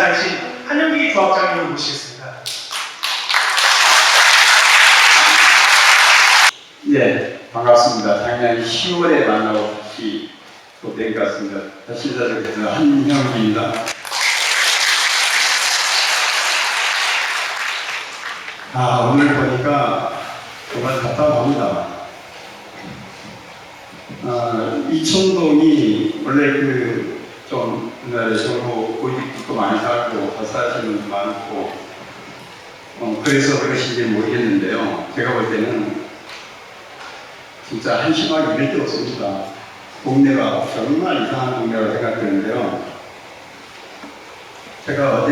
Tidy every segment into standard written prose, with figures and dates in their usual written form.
이사이신 한영기 조합장님을 모시겠습니다. 네, 반갑습니다. 작년 10월에 만나고 다시 또 뵌 것 같습니다. 다시 인사드리겠습니다. 한영기입니다. 오늘 보니까 정말 답답합니다. 이천동이 원래 좀 옛날에 정부 고집도 많이 살고 가사하시는 분도 많고 그래서 그러신지 모르겠는데요. 제가 볼 때는 진짜 한심하게 이럴 게 없습니다. 동네가 정말 이상한 동네라고 생각되는데요. 제가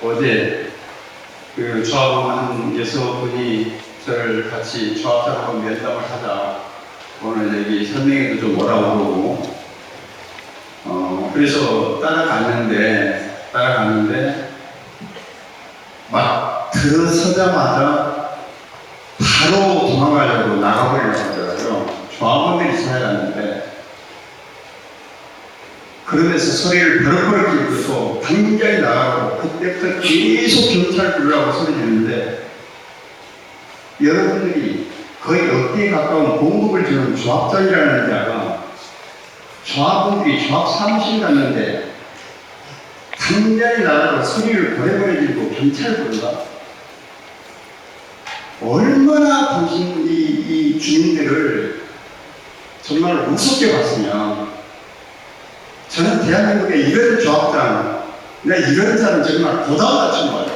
어제 그 조합원 한 6분이 저를 같이 조합장하고 면담을 하자. 오늘 여기 설명회도 좀 오라고 그러고, 그래서 따라갔는데, 막 들어서자마자 바로 도망가려고 나가버리려고 하더라고요. 조합원들이 찾아갔는데, 그러면서 소리를 버럭버럭 지르고 당장에 나가고 그때부터 계속 경찰 부르라고 소리 지르는데 여러분들이 거의 억대에 가까운 공급을 주는 조합장이라는 자가 조합원들이 조합 사무실 갔는데 당장에 나가고 소리를 버럭버럭 지르고 경찰 부른다? 얼마나 당신 이 주민들을 정말 우습게 봤으면 저는 대한민국에 이런 조합장, 내가 이런 사람 정말 고다운 거예요.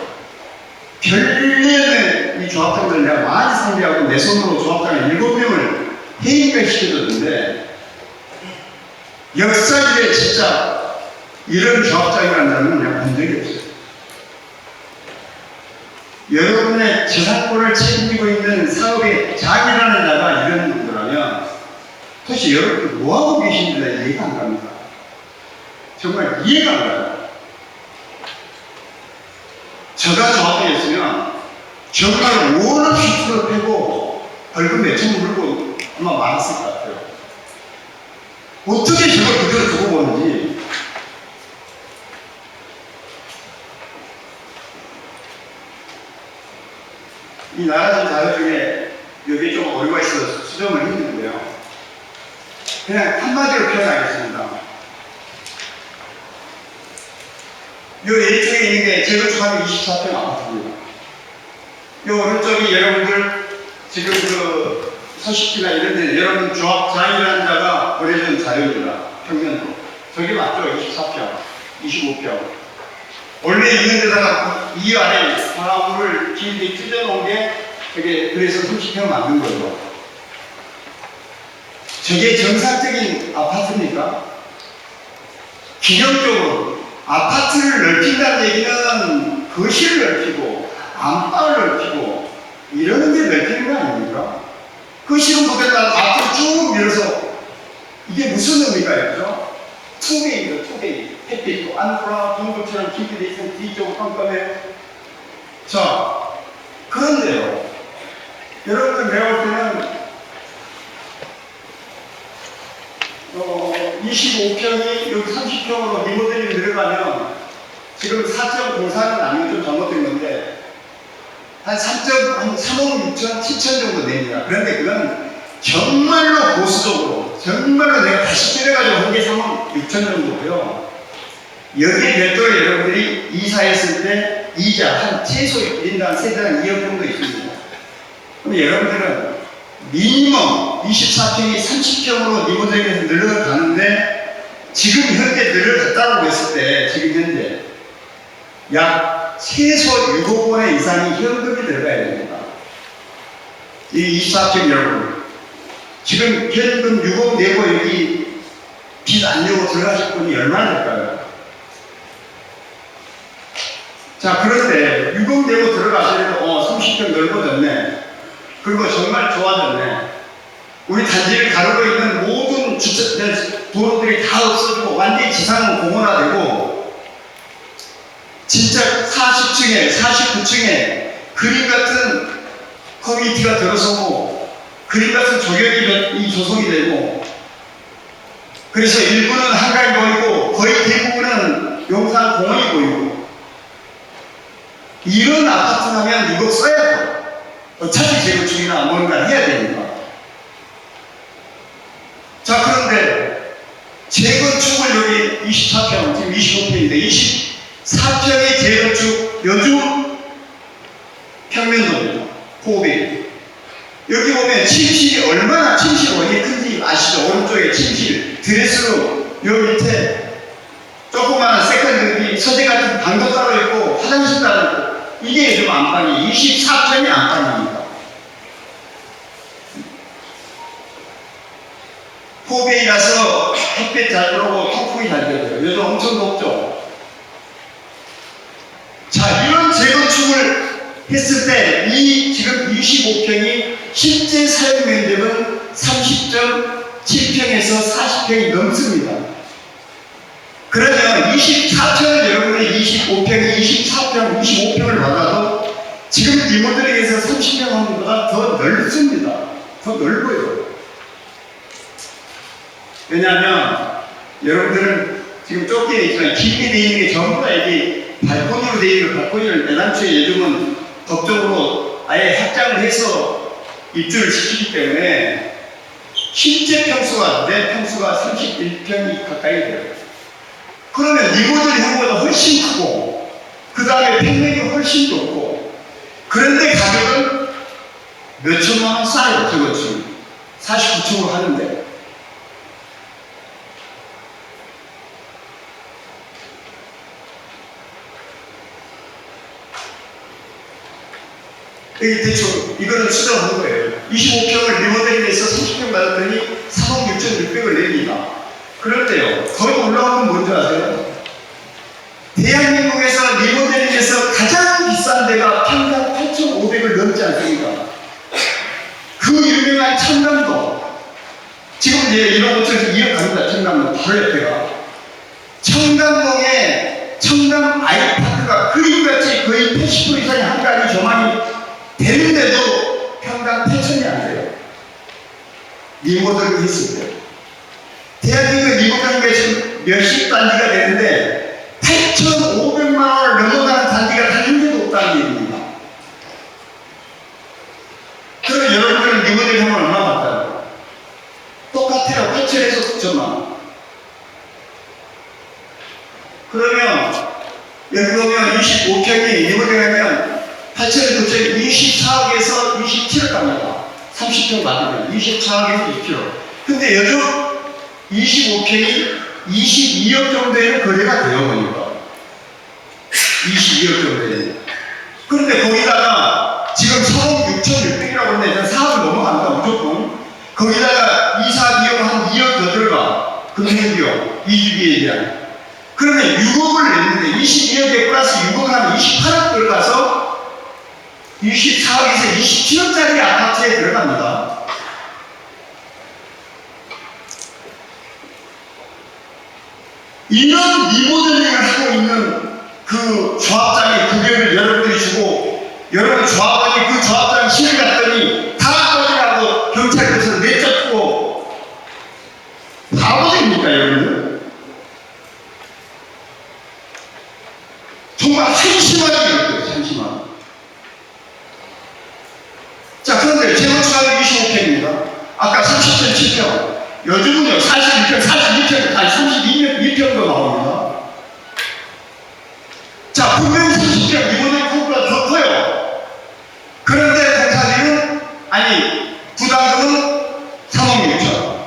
별리의 이 조합장들 내가 많이 상대하고 내 손으로 조합장을 7명을 해임까지 시켜줬는데 역사에 진짜 이런 조합장이라는 사람은 내가 본 적이 없어요. 여러분의 재산권을 책임지고 있는 사업의 장이라는 자가 이런 분들하면 도대체 여러분들 뭐하고 계신지 이해가 안 갑니다. 정말 이해가 안 가요. 저가 조합장이었으면 정말 원 없이 풀을 패고 벌금 몇천 물고 아마 많았을 것 같아요. 어떻게 저걸 그대로 두고 보는지. 이 나라전 자료 중에 여기 좀 오류가 있어서 수정을 했는데요. 그냥 한마디로 표현하겠습니다. 요 왼쪽에 있는 게 재건축하면 24평 아파트입니다. 요 오른쪽이 여러분들 지금 그 서식지나 이런 데 여러분 조합장이라는 자가 보내준 자료입니다. 평면도. 저게 맞죠? 24평, 25평. 원래 있는 데다가 이 아래 방화물을 길게 찢어놓은 게 저게 그래서 30평 만든 거죠. 저게 정상적인 아파트입니까? 기념적으로 아파트를 넓힌다는 얘기는 거실을 넓히고 안방을 넓히고 이러는 게 넓히는 거 아닙니까? 거실은 그대로 앞으로 쭉 밀어서 이게 무슨 의미가 있죠? 투베이죠, 투베이. 햇빛도 안으로 동굴처럼 깊게 돼 있으면 뒤쪽으로 깜깜해요. 자, 그런데요. 여러분들 내가 볼 때는 25평이 여기 30평으로 리모델링 들어가면 지금 4.04는 나누면 좀 잘못된 건데 한 3억 6천, 7천 정도 됩니다. 그런데 그건 정말로 보수적으로 정말로 내가 다시 줄여가지고 한 게 3억 6천 정도고요. 여기에 별도로 여러분들이 이사했을 때 이자 한 최소 1인당 세대당 2억 정도 있습니다. 그럼 여러분들은 미니멈 24평이 30평으로 리모델링에서 늘어가는데 지금 현재 늘어갔다고 했을 때 지금 현재 약 최소 7억 원의 이상이 현금이 들어가야 됩니다. 이 24평 여러분 지금 현금 6억 내고 여기 빚 안 내고 들어가실 분이 얼마나 될까요? 자, 그런데 6억 내고 들어가셔도 30평 넓어졌네. 그리고 정말 좋아졌네. 우리 단지를 가르고 있는 모든 도로들이 다 없어지고 완전히 지상은 공원화되고 진짜 40층에 49층에 그림 같은 커뮤니티가 들어서고 그림 같은 조경이 조성이 되고 그래서 일부는 한가위 보이고 거의 대부분은 요 용산 공원이 보이고 이런 아파트라면 이거 써야죠. 어차피 재건축이나 뭔가 해야 되니까. 자, 그런데 재건축을 여기 24평, 지금 25평인데 24평의 재건축 여주 평면도입니다. 호흡이. 여기 보면 침실이 얼마나 침실 원이 큰지 아시죠? 오른쪽에 침실, 드레스룸, 요 밑에 조그마한 세컨드 서재 같은 방도 따로 있고 화장실 따로 있고 이게 요즘 안방이 24평의 안방입니다. 호흡이라서 햇빛 잘 들어오고 통풍이 잘 되고요. 요즘 엄청 덥죠? 자, 이런 재건축을 했을 때 이 지금 25평이 실제 사용 면적은 30.7평에서 40평이 넘습니다. 그러면 24평을 여러분이 25평, 24평, 25평을 받아도 지금 리모델링에서 30평 하는 것보다 더 넓습니다. 더 넓어요. 왜냐하면 여러분들은 지금 좁게 있지만 길게 되어 있는 게 전부 다 이게 발코니로 되어 있는 발코니를 애당초에 요즘은 법적으로 아예 확장을 해서 입주를 시키기 때문에 실제 평수가 내 평수가 31평이 가까이 돼요. 그러면 리모델링 한보다 훨씬 크고 그 다음에 평면이 훨씬 높고 그런데 가격은 몇 천만 원 싸요. 저거 지금 49층으로 하는데 여기 대충 이거는 수정한 거예요. 25평을 리모델링해서 30평 받았더니 3억 6,600을 냅니다. 그런데요, 거기 올라온 건 뭔지 아세요? 대한민국에서 리모델링해서 가장 비싼 데가 평당 8,500을 넘지 않습니까? 그 유명한 청담동. 지금 이제 1억 5천에서 2억 갑니다. 청담동 바로 옆에가. 청담동에 청담 아이파크가 그림같이 거의 80% 이상의 한가위 조망이 되는데도 평당 8천이 안 돼요. 리모델링 했을 때. 대한민국 리모델링이 지금 몇십 단지가 되는데 8,500만 원을 넘어가는 단지가 단 한 개도 없다는 얘기입니다. 그럼 여러분들은 리모델링 하면 얼마 받아요? 똑같아요. 8천에서 9천만 원. 그러면 여기 보면 25평이 리모델링 하면 8천에 9천에 24억에서 27억 갑니다. 30평 받으면 24억에서 27억. 근데 요즘 25평이 22억 정도에는 거래가 돼요, 보니까. 22억 정도에. 그런데 거기다가 지금 3억 6,600이라고 했는데 4억을 넘어간다, 무조건. 거기다가 이사 비용 한 2억 더 들어가. 금융 비용, 이주비에 대한. 그러면 6억을 냈는데 22억에 플러스 6억 하면 28억 들어가서 24억에서 27억짜리 아파트에 들어갑니다. 이런 리모델링을 하고 있는 그 조합장의 급여를 여러분들이 주고 여러분 조합원이 그 조합장 시를 갔더니 다 꺼지라고 경찰에서 내쫓고 바보입니까 여러분들? 정말 한심하게 이랬어요. 한심하게. 자, 그런데 재건축하는 25평입니다. 아까 30.7평. 요즘은요, 41평, 42평, 아니 32평도 나옵니다. 자, 분명히 30평, 리모델링 코스가 더 커요. 그런데 공사비는, 아니, 부담금은 3억 6천.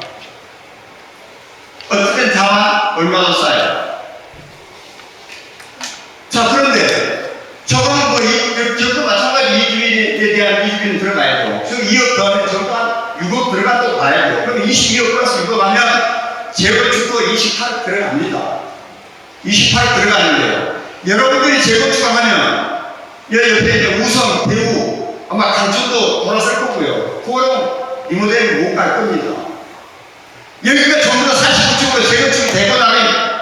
어쨌든 다만 얼마 더 싸요. 자, 그런데 저거는 뭐, 저도 마찬가지 이주인에 대한 이주인 들어가야죠. 지금 2억 더하면 저도 한 6억 들어간다고 봐야죠. 그럼 22억 플러스 6억 하면 재건축도 28억 들어갑니다. 28억 들어가는데요. 여러분들이 재건축을 하면 옆에 이제 우성, 대우, 아마 강천도 돌아설 거고요. 그거는 리모델링 못 갈 겁니다. 여기가 전부 다 49층으로 재건축이 되고 나면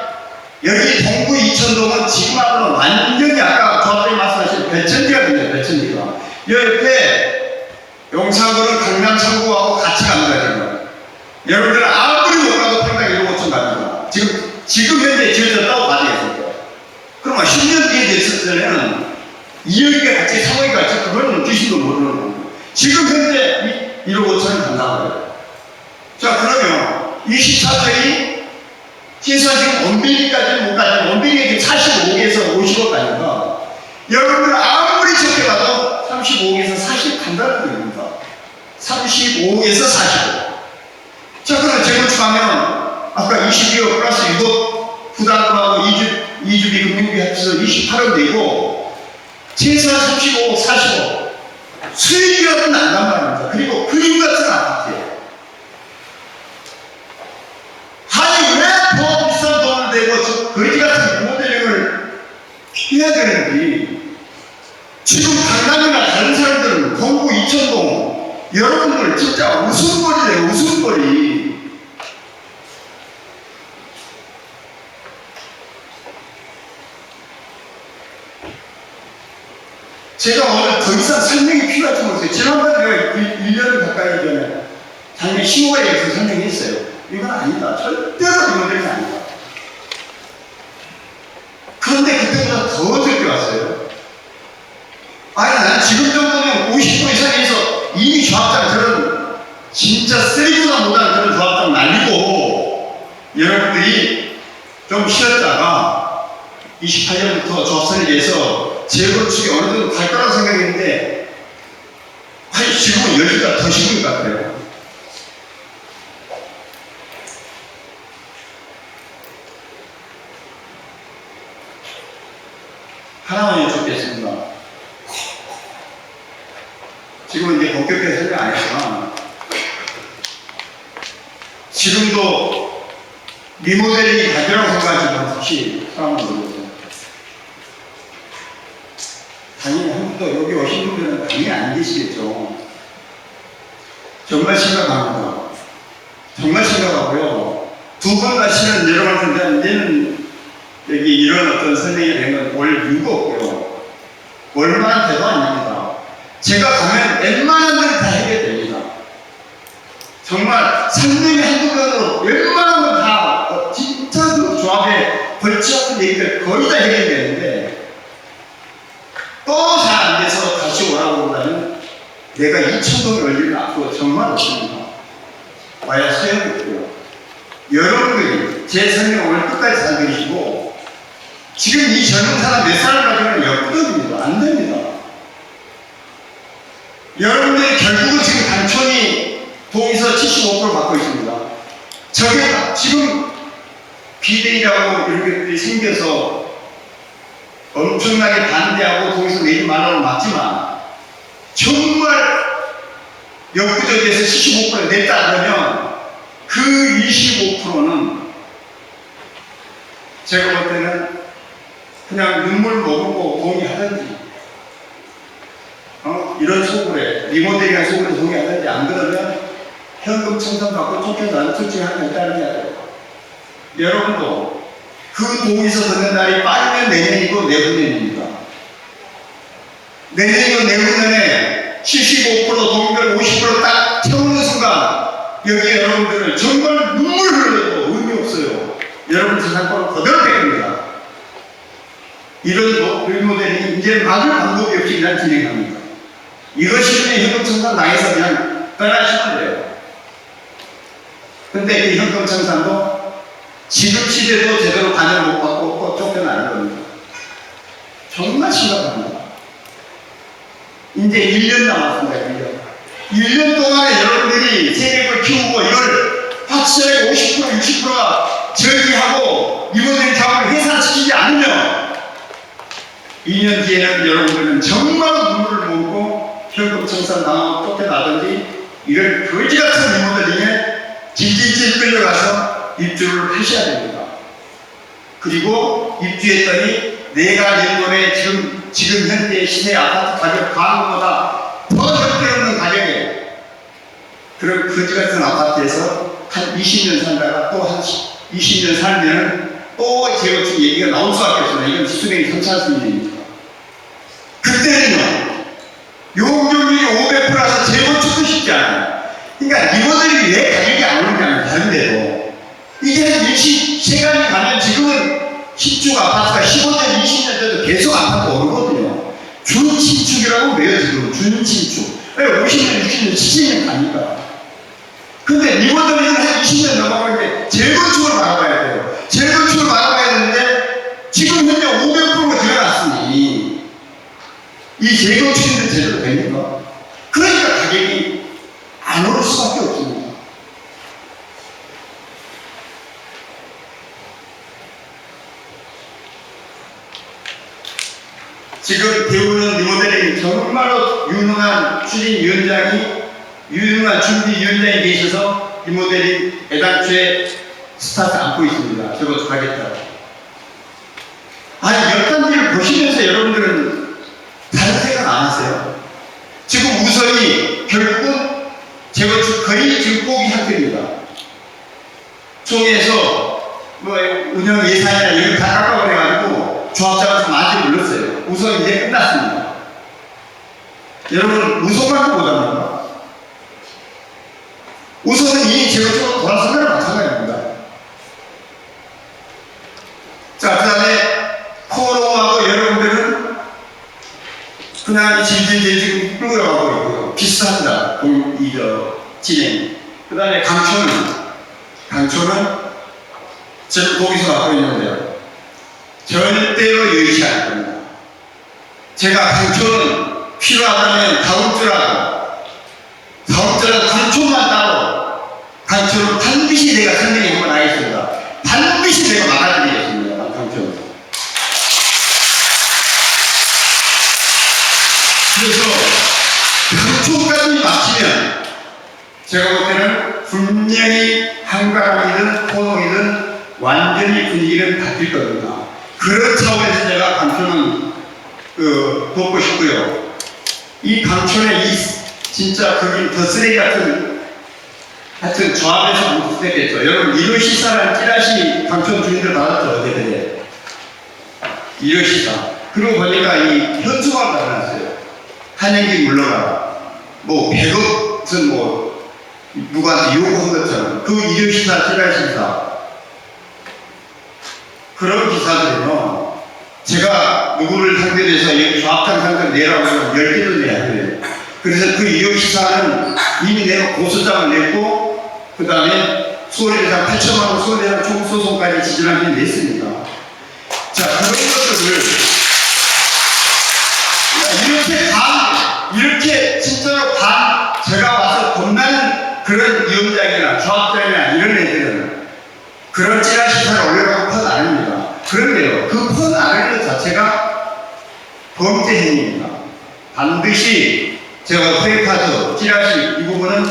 여기 동구 이천동은 지금하고는 완전히 아까 조합장님 말씀하신 배천지가 됩니다. 배천지가. 옆에 용산구는 강남 3구하고 같이 갑니다. 지금. 여러분들은 아무리 못 가도 평당 1억 5천 갑니다. 지금 현재 지어졌다고 봐야겠습니다. 있었을 때는 2억이 갈지 3억이 갈지 그거는 귀신도 모르는 거고 지금 현재 1억 5천을 간다고 해요. 자 그러면 24세기 최소한 지금 원빈이까지는 못 가지만 원빈이 45억에서 50억 가니까 여러분들 아무리 적게 봐도 35억에서 40 간다는 겁니다. 35억에서 45억. 자 그럼 재건축하면 아까 22억 플러스 6억 부담금하고 2주비 금융비 합쳐서 28억 되고 최소한 35억 40억 수익이 난단 말입니다. 그리고 그림 같은 아파트예요. 아니 왜 더 비싼 돈을 내고 거지 같은 모델링을 해야 되는지 지금 강남이나 다른 사람들은 동구 이천동 여러분들 진짜 웃음거리래요. 웃음거리. 제가 오늘 더 이상 설명이 필요할지 모르겠어요. 지난번에 내가 1년 가까이 전에 작년 10월에 설명했어요. 이건 아니다. 절대로 리모델링이 아니다. 그런데 그때보다 더 적게 왔어요. 아니, 난 지금 정도면 50% 이상에서 이미 조합장 저런 진짜 쓰리보다 못한 그런 조합장 날리고 여러분들이 좀 쉬었다가 28년부터 조합선에 대해서 재건축이 어느 정도 갈 거라고 생각했는데 아니, 지금은 여기가 더 쉬운 것 같아요. 하나만 여쭙겠습니다. 지금은 이제 본격적인 설명 안 했지만, 지금도 리모델링이 가지라고 생각하시면 혹시 사람을 모르겠어요. 당연히 한국도 여기 오신 분들은 당연히 안 계시겠죠. 정말 심각합니다. 정말 심각하고요. 두 번 다시는 여러분한테 이제는 여기 이런 어떤 설명이 된 건 올 이유가 없고요. 얼마나 돼도 아닙니다. 제가 가면 웬만한 건 다 해결됩니다. 정말 설명이 한두 번으로 웬만한 건 다 진짜 그 조합에 벌치 같은 얘기를 거의 다 해결되는데 또 잘 안 돼서 다시 오라고 그러면 내가 2,000동을 올리는 앞으로 정말 없습니다. 와야 소용없고요. 여러분들이 제 설명을 끝까지 잘 들으시고 지금 이 젊은 사람 몇 살을 가지고는 역부족입니다. 안 됩니다. 여러분들이 결국은 지금 단촌이 동에서 75% 받고 있습니다. 저게 지금 비대위라고 이런 것들이 생겨서 엄청나게 반대하고 동에서 내지 말라고 맞지만 정말 역부족에서 75% 냈다 그러면 그 25%는 제가 볼 때는 그냥 눈물 머금고 동의하든지 이런 속으로 리모델링한 속으로 동의하든지 안 그러면 현금 청산 받고 쫓겨나는 투쟁하는 일단은 해야 돼요. 여러분도 그 동의서 듣는 날이 빠르면 내년이고 내후년입니다. 내년이고 내후년에 75% 동의를 50% 채우는 순간 여기 여러분들은 정말 눈물 흘려도 의미 없어요. 여러분 재산권을 그대로 뺏깁니다. 이런 리모델링이 이제 막을 방법이 없이 그냥 진행합니다. 이것이 그냥 현금청산 당해서 그냥 떠나시면 돼요. 근데 이 현금청산도 지금 시대도 제대로 관여를 못 받고 또 쫓겨나는 겁니다. 정말 심각합니다. 이제 1년 남았습니다. 1년 동안에 여러분들이 세력을 키우고 이걸 확실하게 50% 60%가 저기하고 리모델링 작업을 해산시키지 않으면 2년 뒤에는 여러분들은 정말 눈물을 머금고 현금 청산 당하고 쫓겨나든지 이런 거지 같은 리모델링에 질질질 끌려가서 입주를 하셔야 됩니다. 그리고 입주했더니 내가 낸돈에 지금 현재 시세 아파트 가격 가격보다 더 적게 없는 가격에 그런 거지 같은 아파트에서 한 20년 살다가 또 한 20년 살면은 또 재건축 얘기가 나올 수밖에 없습니다. 이건 수명이 성찰할 수 있는 얘기입니다. 그때는요, 용적률이 500%라서 재건축도 쉽지 않아요. 그러니까 리모델링이 왜 가격이 안 오르냐면 다른데도 이게 한 일시 시간이 가면 지금은 신축 아파트가 15년, 20년 돼도 계속 아파트 오르거든요. 준신축이라고 왜요, 지금? 준신축. 왜 50년, 60년, 70년 가니까. 근데 리모델링은 한 20년 넘어가는데 재건축을 바라봐야 돼요. 재건축을 바라봐야 되는데 지금 현재 500% 들어갔으니 이 재건축인데 제대로 됩니까? 그러니까 가격이 안 오를 수밖에 없습니다. 지금 배우는 리모델링 정말로 유능한 추진위원장이 유능한 준비위원장이 계셔서 리모델링 애당초에 스타트 안고 있습니다. 저거 가겠다고. 아니 열단지를 보시면서 여러분들은 다른 생각 안 하세요? 지금 우선이 결국은 재건축 거의 지금 포기 상태입니다. 총회에서 뭐 운영 예산이나 이런 다 깎아버려가지고 조합장에서 많이 불렀어요. 우선 이제 끝났습니다. 여러분 우선 갖고 보답니까? 우선은 이 재건축으로 돌아선 거랑 마찬가지입니다. 자, 그 다음에 코너하고 여러분들은 그냥 질질 지금 끌고 가고 있고요. 비슷합니다. 진행. 그 다음에 강초는 저는 거기서 갖고 있는데요. 절대로 여의치 않을 겁니다. 제가 강초는 필요하다면 다음주라도 강초만 따로 강초는 반드시 내가 선생님 한번 하겠습니다. 반드시 내가 막아드리겠습니다. 강초는. 그래서 강초까지 마치면 제가 볼 때는 분명히 한가람이든 포동이든 완전히 분위기는 바뀔 겁니다. 그런 차원에서 제가 강초는 돕고 싶고요. 이 강촌에 진짜 거기 더 쓰레기 같은 하여튼 조합에서 못했겠죠. 여러분 이로시사라는 찌라시 강촌 주민들 받았죠. 어제 이로시사. 그러고 보니까 이 현수막을 달아놨어요. 한행기 물러가라. 뭐 100억 전 뭐 누구한테 요구한 것처럼 그 이로시사 찌라시사 그런 기사들은요. 제가 누구를 상대로 해서 여기 조합장 상대로 내라고 하면 10개도 내야 돼요. 그래서 그 이용시사는 이미 내가 고소장을 냈고, 그 다음에 수원대상 8천만원 수원대상 총소송까지 지지를 냈습니다. 자, 그런 것들을 이렇게 진짜로 제가 와서 겁나는 그런 위원장이나 조합장이나 이런 애들은 그런 찌라시사를 올려가고 펀 아닙니다. 그런데요, 그 펀 아는 것 자체가 범죄 행위입니다. 반드시 제가 프레이카드, 찌라시 이 부분은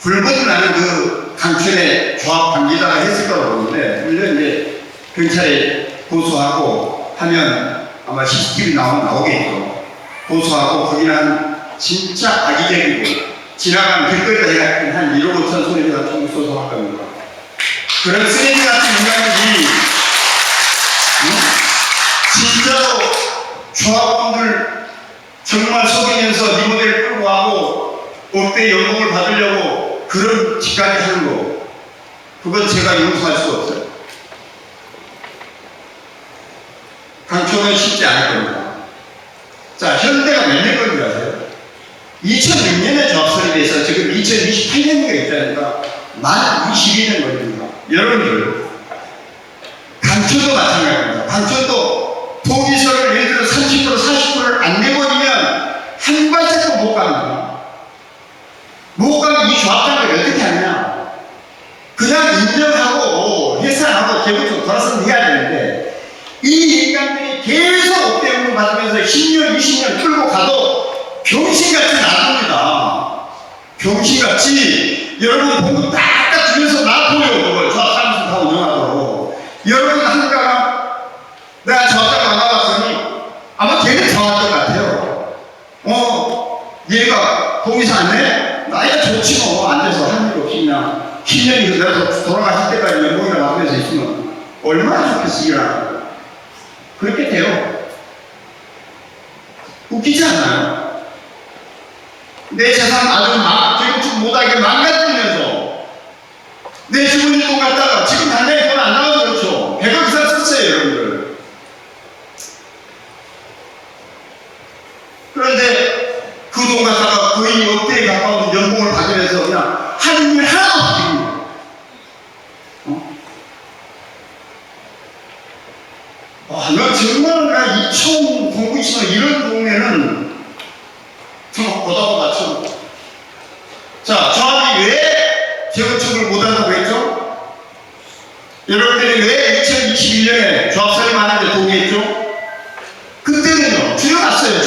불법이라는 그 강촌의 조합 관계자가 했을 거라고 보는데, 물론 이제 경찰에 고소하고 하면 아마 CCTV 나오겠죠. 고소하고 거기는 진짜 악의적이고 지나가는 길거리가 한 1억 5천 소리가 총소송할 겁니다. 그런 쓰레기 같은 인간들이 진짜로 조합원들 정말 속이면서 리모델을 끌고 가고 억대 연봉을 받으려고 그런 짓까지 하는 거, 그건 제가 용서할 수가 없어요. 강초는 쉽지 않을 겁니다. 자, 현대가 몇 년 건지 아세요? 2006년에 조합설이 돼서 지금 2028년이가 있다니까 만 22년 걸립니다. 여러분들, 강초도 마찬가지입니다. 강초도 토기서를 예를 들어 30% 40%를 안 내버리면 한 발짝도 못 갑니다. 못 가면 이 조합장을 어떻게 하느냐? 그냥 인정하고 회사하고 개부터 돌아서면 해야 되는데, 이 인간들이 계속 억대연금 받으면서 10년 20년 끌고 가도 병신같이 놔둡니다. 병신같이 여러분 봉급 딱딱 주면서 놔둬요. 그걸 조합하면서 다 운영하도록. 여러분 한가 내가 조합장 만나봤더니 아마 걔는 정할 것 같아요. 얘가 동의서 안 내? 나이가 좋지 뭐. 앉아서 한 일 없이 그냥 10년이 내가 돌아가실 때까지 연봉이나 받으면서 있으면 얼마나 좋겠으냐. 그렇게 돼요. 웃기지 않나요? 내 재산 아주 재건축 못하게 망가뜨리면서 내 주머니 돈 갖다가 지금 당장에 돈 안 나와서 그렇죠. 100억 이상 썼어요, 여러분들. 중동 갔다가 거의 억대에 가까운 연봉을 받으면서 그냥 하는 일 하나도 없거든요. 나 정말 나 이천 공부치면 이런 동네는 정말 보다 맞춰. 자, 저한테 왜 재건축을 못한다고 했죠? 여러분들이 왜 2021년에 조합설립 하는데 동의했죠? 그때는요, 줄여갔어요.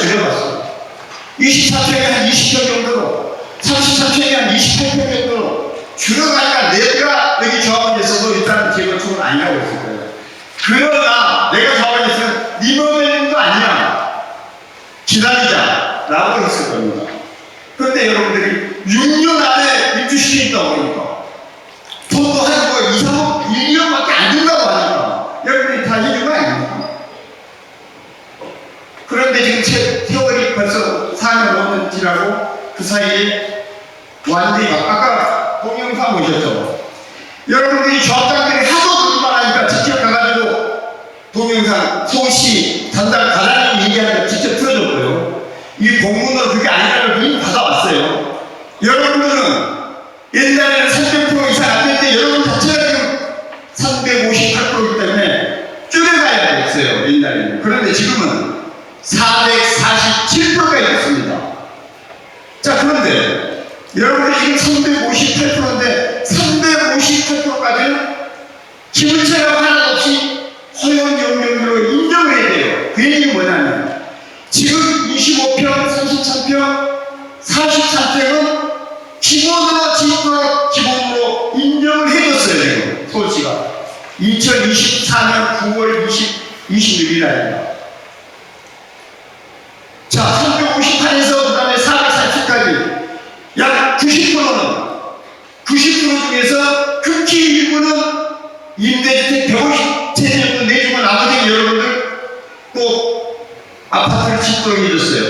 24평에 한 20평 정도로, 33평에 한 28평 정도로 줄여가니까 내가 여기 조합원에서도 일단 재건축은 아니라고 했을 거예요. 그러나 내가 조합원에서는 리모델링도 아니야. 기다리자. 라고 했을 겁니다. 그런데 여러분들이 6년 안에 입주시킨다고 하니까 돈도 한 거 2, 3억, 1년밖에 안 준다고 하니까 여러분들이 다 해준 거 아닙니까? 그런데 지금 세월이 벌써 4년 넘었지라고 그 사이에 완전히 아까 동영상 보셨죠? 여러분들이 조합장들이 하도 불만하니까 직접 가가지고 동영상 서울시 담당 과장님 얘기하는 거 직접 틀어줬고요. 이 공문으로 그게 아니라는 걸 이미 받아왔어요. 여러분들은 옛날에는 300% 이상 안 됐는데 여러분 자체가 지금 358%이기 때문에 줄여가야 됐어요. 옛날에는. 그런데 지금은 447%가 있습니다. 자, 그런데 여러분들이 지금 358%인데 358%까지는 기물체가 하나도 없이 허용 용적으로 인정을 해야 돼요. 그 얘기는 뭐냐면 지금 25평, 33평, 43평은 기본으로 인정을 해줬어요. 지금 서울시가 2024년 9월 26일 날입니다. 자, 358에서 그 다음에 440까지 약 90% 중에서 극히 일부는 임대주택 150세대 정도 내주고 나머지 여러분들 또 아파트를 짓도록 해줬어요.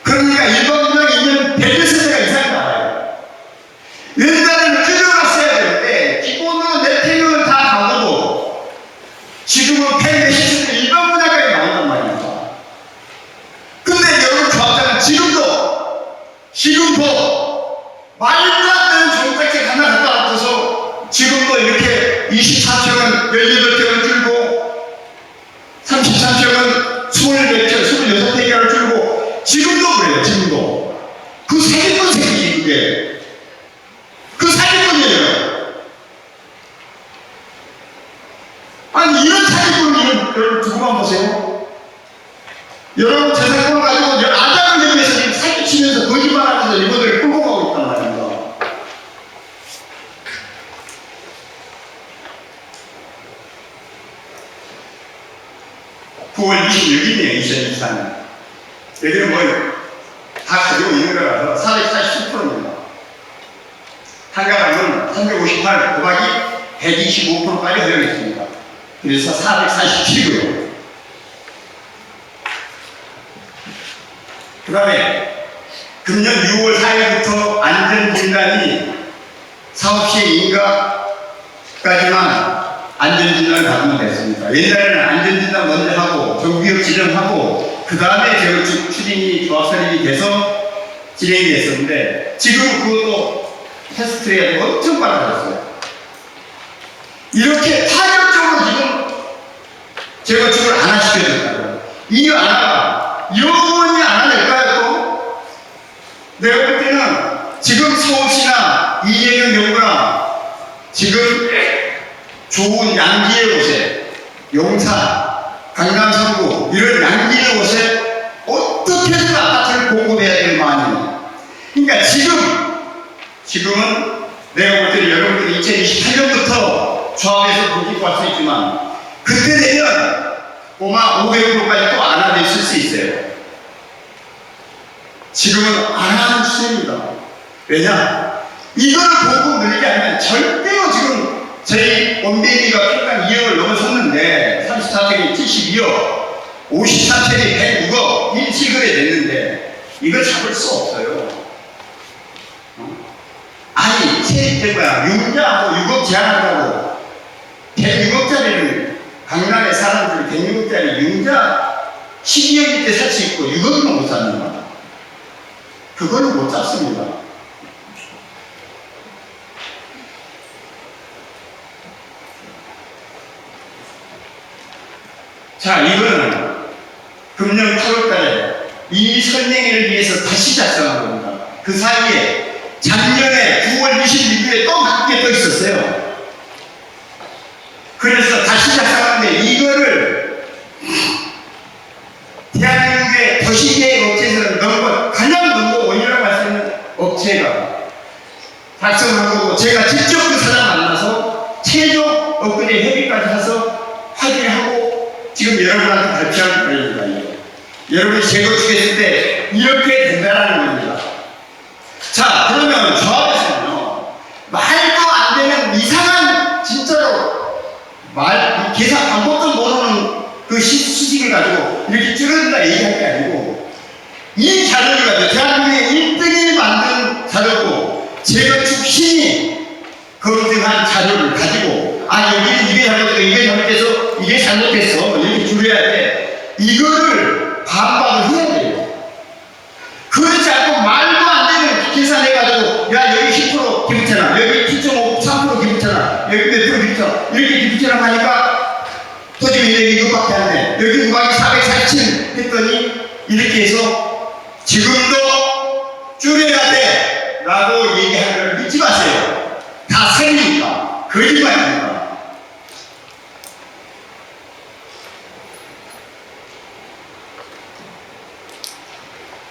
그러니까 일반 분양 2년 100세대가 이상이 나와요. 옛날에는 줄여놨어야 되는데 기본으로 내팽을 다 가고도 지금은 100세대 일반 분양까지 나온단 말입니다. 근데 여러분 조합장은 지금도 말도 안 되는 정책책 하나 갖다 놔둬서 지금도 이렇게 24평은 18평을 줄고 33평은 26평을 줄고 지금도 그래요. 지금도 그 사기꾼 새끼지 그게. 그 사기꾼이에요. 아니 이런 사기꾼을 여러분 두고만 보세요. 여러분 재산권을 가지고 아담을 대비해서 지금 사기치면서 거짓말하면서 이분들을 끌고 가고 있단 말입니다. 9월 26일이에요. 2024년. 여기는 뭐 다 가지고 있는 거라서 447%입니다. 한가람은 358 곱하기 125%까지 허용했습니다. 그래서 447이고요. 그 다음에 금년 6월 4일부터 안전진단이 사업시의 인가까지만 안전진단을 받으면 됐습니다. 옛날에는 안전진단 먼저 하고 정비업 지정하고 그 다음에 재건축 추진이 조합설립이 돼서 진행이 됐었는데 지금은 그것도 테스트를 해야 되고 엄청 빨라졌어요. 이렇게 파격적으로 지금 재건축을 안 시켜줬다고요. 이 안화가 영원히 안 할까요? 또? 내가 볼 때는 지금 서울시나 이재명 정부나 지금 좋은 양지의 곳에 용산, 강남 서구 이런 양지의 곳에 어떻게든 아파트를 공급해야 될 마음이에요. 그러니까 지금은 내가 볼 때는 여러분들이 2028년부터 조합에서 공급 할 수 있지만 그때 되면 아마 500%까지 또 안아냈을 수 있어요. 지금은 안 하는 추세입니다. 왜냐? 이걸 공급 늘리지 않으면 절대로 지금 저희 원베이비가 평당 2억을 넘어섰는데 34평이 72억 53평이 106억 일시거래 됐는데 이걸 잡을 수 없어요. 아니 융자하고 6억 제한한다고 106억짜리를 강남의 사람들이 106억짜리 융자 12억일 때 살 수 있고 6억이면 못 삽니다. 그거는 못 잡습니다. 자, 이거는 금년 8월달에 이 설명회를 위해서 다시 작성한 겁니다. 그 사이에 작년에 9월 26일에 또 한개 또 있었어요. 그래서 다시 작성하는데 이거를 대한민국의 도시계획 업체에서는 가장 넘버 원이라고 할 수 있는 업체가 작성한 거고, 제가 직접 그 사람 만나서 최종 엊그제 협의까지 해서 확인하고 지금 여러분한테 발표할 거예요. 여러분이 제거 주겠을 때 이렇게 된다는 겁니다. 자, 그러면 조합에서는요, 말도 안 되는 이상한, 진짜로 계산 방법도 모르는 그 수식을 가지고 이렇게 줄여준다 얘기할 게 아니고, 이 자료를 가지고 대한민국의 1등이 만든 자료고 재건축 신이 검증한 자료를 가지고, 여기는 이게 잘못됐어, 이게 잘못돼서 이게 잘못됐어, 이렇게 줄여야 돼. 이거를 반박을 해야 돼요. 그렇지 않고 말도 안 되는 계산해가지고, 야, 여기 10% 기부채나, 여기 7.5, 3% 기부채나, 여기 몇 프로 기부채나, 이렇게 기부채나 하니까 토지민들이 이것밖에 안 돼. 여기 누가이 447 했더니 이렇게 해서 지금도 줄여야 돼 라고 얘기하는 걸 믿지 마세요. 다 살리니까. 거짓말입니다.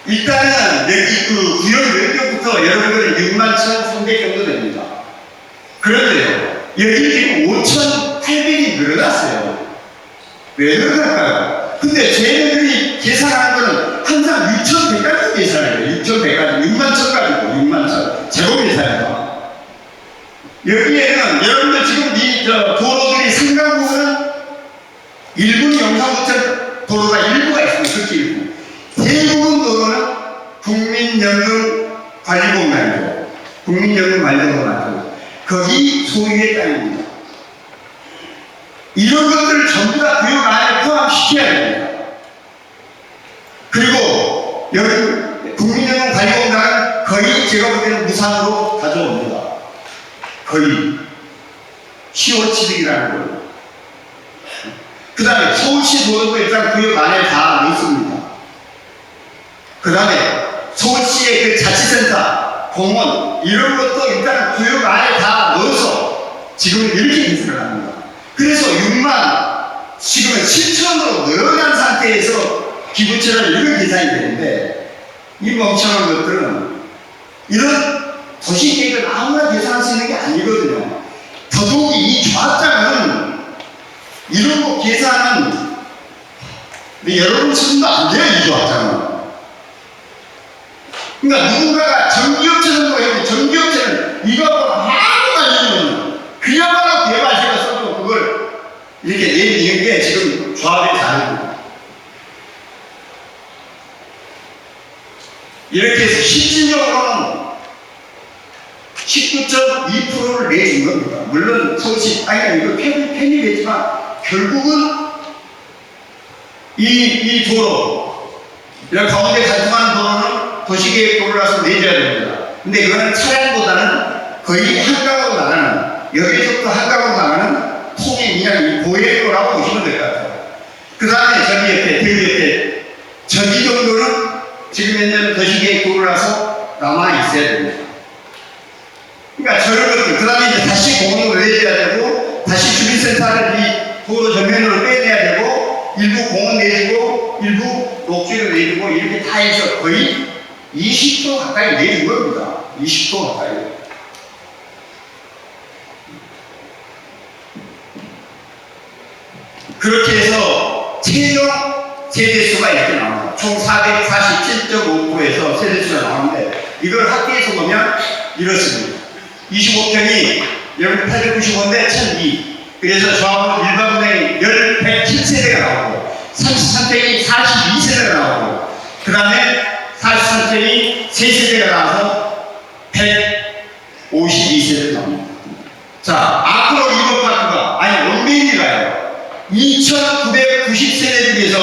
일단은 여기 그 구역 면적부터 여러분들은 61,300 정도 됩니다. 그런데요, 여기 지금 5,800이 늘어났어요. 왜 늘어날까요? 근데 쟤네들이 계산하는 거는 항상 6,100까지 계산해요. 6,100까지, 61,000까지고, 61,000 제곱 계산입니다. 여기에는 여러분들 지금 이 도로들이 상당 부분은 일부 영상부터 도로가 일부가 있습니다. 그렇게 일부. 대부분 도로는 국민연금관리공단이고, 국민연금관리공단이고, 거기 소유의 땅입니다. 이런 것들을 전부 다 구역 안에 포함시켜야 됩니다. 그리고 여기 국민연금관리공단은 거의 제가 볼 때는 무상으로 가져옵니다. 거의 시효 취득이라는 거예요. 그 다음에 서울시 도로도 일단 구역 안에 다 넣습니다. 그 다음에 서울시의 그 자치센터, 공원, 이런 것도 일단 구역 안에 다 넣어서 지금 이렇게 계산을 합니다. 그래서 6만, 지금은 7천으로 늘어난 상태에서 기부채를 이런 계산이 되는데, 이 멍청한 것들은 이런 도시계획을 아무나 계산할 수 있는 게 아니거든요. 더더욱이 이 조합장은 이런 거 계산은 여러분 수준도 안 돼요, 이 조합장은. 그러니까 누군가가 전기업체 정도 해도 전기업체는 이거하고 아무도 안 되면 그야말로 개발세가 써도 그걸 이렇게 내리는 게 지금 조합의 자료입니다. 이렇게 해서 실질적으로는 19.2%를 내준 겁니다. 물론 서울시 땅이나 이거 편입했지만 결국은 이 도로, 이런 가운데 발통하는 도로는 도시계획 도로라서 내줘야 됩니다. 근데 이거는 차량보다는 거의 한가로 나가는, 여기서부터 한가로 나가는 통행 그냥 보행로라고 보시면 될 것 같아요. 그 다음에 저기 옆에, 대구 옆에, 저기 정도는 지금 현재는 도시계획 도로라서 남아있어야 됩니다. 그러니까 저런 것들, 그 다음에 이제 다시 공원으로 내줘야 되고, 다시 주민센터를 이 도로 전면으로 빼내야 되고, 일부 공원 내주고, 일부 녹지를 내주고, 이렇게 다 해서 거의 20% 가까이 내준 겁니다. 20% 가까이. 그렇게 해서 최종 세대수가 이렇게 나옵니다. 총 447.5%에서 세대수가 나오는데, 이걸 합계해서 보면 이렇습니다. 25평이 여러분 895인데 1002. 그래서 조합으로 일반분양이 107세대가 나오고, 33평이 42세대가 나오고, 그 다음에 43평이 3세대가 나와서 152세대가 나옵니다. 자, 앞으로 이번 파트가, 원메인이가요. 2990세대 중에서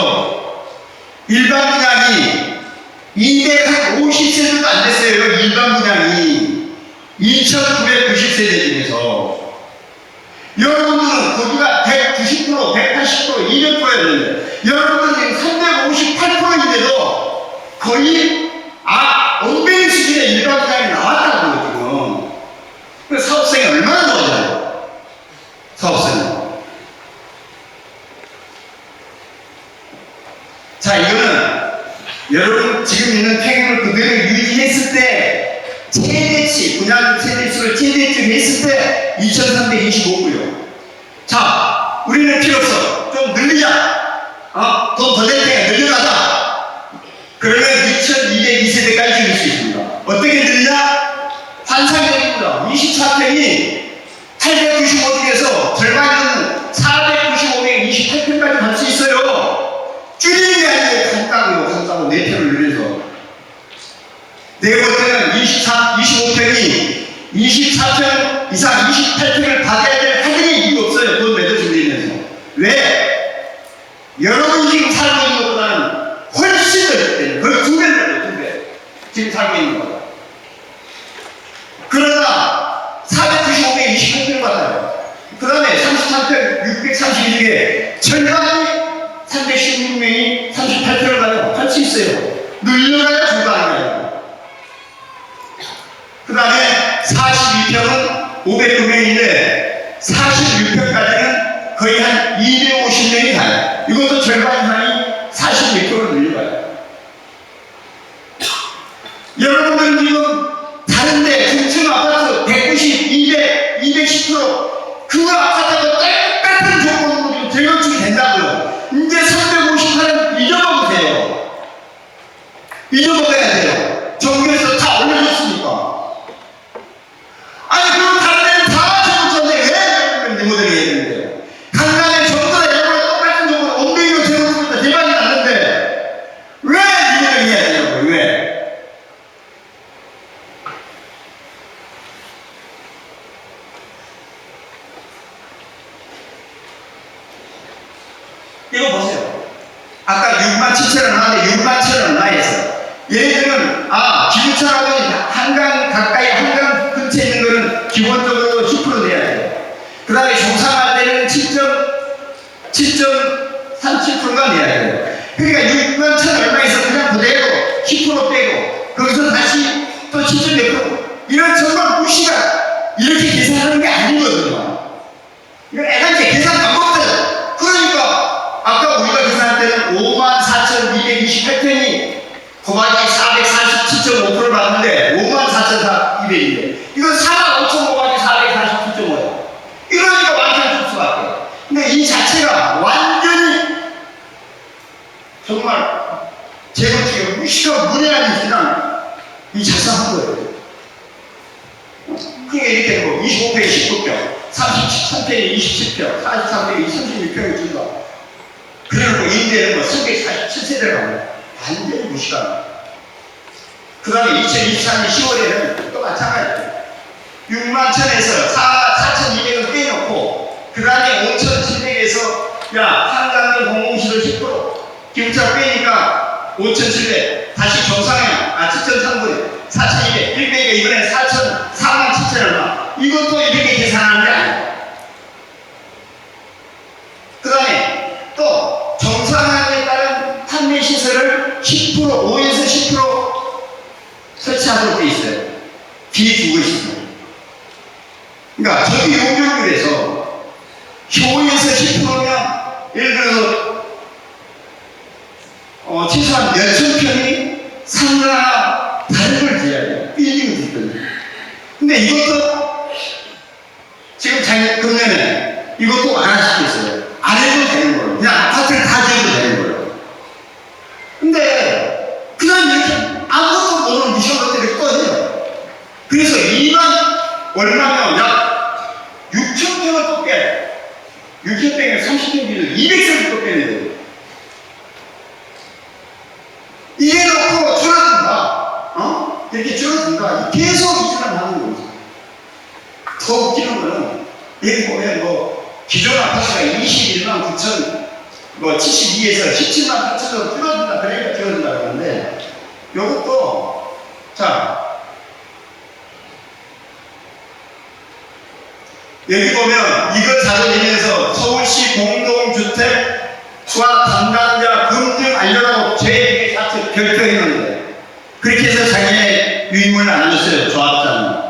일반 분양이 250세대도 안 됐어요. 일반 분양이 2,990세대 중에서. 여러분들은 거기가 190%, 180%, 200%였는데 여러분들은 358%인데도 거의 엉덩이 수준의 일반 분양이 나왔다고 지금. 그 사업성이 얼마나 좋아져요? 사업성이. 자, 이거는 여러분 지금 있는 평균을 그대로 유지했을 때 최대치, 분양 최대치를 최대치 했을 때 2,325고요. 자, 우리는 필요 없어. 좀 늘리자. 돈 더 낼 테니까 늘려가자. 그러면 2,202세대까지 줄일 수 있습니다. 어떻게 늘리냐? 환상적입니다. 24평이 895중에서 절반은 495명이 28평까지 갈 수 있어요. 줄이는 게 아니에요. 간다고 4평을 늘려서. 내가 볼 때는 25평이 24평 이상 28평을 받아야 될 하등의 이유가 없어요. 돈 매도시 늘리면서. 왜? 여러분이 지금 살고 있는 것보다는 훨씬 더 있기 때문에 거의 2배입니다. 2배. 지금 살고 있는 것보다. 그러나 495명이 28평을 받아요. 그 다음에 33평 632 중에 절반이 316명이 38평을 가요. 할 수 있어요. 늘려가야 불가능해요. 그 다음에 42평은 509명인데 46평까지는 거의 한 250명이 가요. 이것도 절반 이상이 46평으로 늘려가요. 여러분들은 지금 다른데 중층 아파트 190, 200, 210% 그 아파트하고 똑같은 조건으로 재건축이 된다고요. 이제 358은 잊어먹으세요. 잊어먹어야 돼요. 정부에서 다 올려줬으니까. 아니, 그럼 다른 데는 다 재건축인데 왜 리모델링 해야 되는데요? 강남에 전부 다 여러분 똑같은 조건 엉덩이로 재건축인데 대박이 났는데 왜 리모델링 해야 되냐고요? 왜? 이거 보세요. 아까 67,000원 하는데 61,000원 나에서 얘네들은 기부천하고 한강 가까이 한강 근처에 있는 거는 기본적으로 10% 내야 돼요. 그 다음에 종상할 때는 7.37%가 내야 돼요. 그러니까 61,000원 얼마에서 그냥 그대로 10% 빼고 거기서 다시 또 7.몇% 이런 정말 무시가 이렇게 계산하는 게 아니거든요. 이건 애간지 계산 방법들. 그러니까 아까 우리가 계산할 때는 54,228평이 곱하기 447.5% 받는데 54,200인데 이건 45,000 곱하기 447.5예요. 이러니까 완전 줄 수밖에. 근데 이 자체가 완전히 정말 재건축의 무시가 무례한 짓이랑 이 자상한 거예요. 그게 이렇게 뭐 25평에 19평, 33평에 27평, 43평에 36평을 준다. 그래놓고 임대는 뭐 347세대를 합니다. 완전히 무시가. 그 다음에 2024년 10월에는 또 마찬가지예요. 61,000에서 4,200을 빼놓고 그 다음에 5,700에서 한강의 공공시설 10% 기부차 빼니까 5,700 다시 정상형 7,300 4,200 100가 이번에 47,000 얼마. 이것도 이렇게 계산하는 게 아니에요. 그 다음에 또 정상형에 따른 판매시설을 10% 5에서 10% 설치하도록 돼 있어요. 비주거시설. 그러니까 저기 용적률에서 5에서 10%면 예를 들어서 최소한 몇천 평이 상가나 다른 걸 지어야 돼요. 빌딩을 짓거든요. 근데 이것도 지금 금년에 이것도 안 하시겠어요. 안 해도 되는 거예요. 그냥 아파트를 다 지어도 되는 거예요. 근데 그냥 이렇게 아무것도 모르는 미션들이 꺼져요. 그래서 2만 얼마면 약 6,000평을 또 빼요. 6,000평에 30평 기준 200세를 또 빼야 돼요. 이게 놓고 줄어든다. 이렇게 줄어든다. 계속 이주만 하는 거죠. 더 웃기는 거는 여기 보면 기존 아파트가 21만 9천 72에서 17만 8천으로 줄어든다. 그러니까 줄어든다 그러는데 요것도, 자, 여기 보면 이걸 자료내면서 서울시 공동주택과 담당자 금증 알려라고 제 자체 결정했는데, 그렇게 해서 작년에 유인물을 나눠줬어요, 조합장.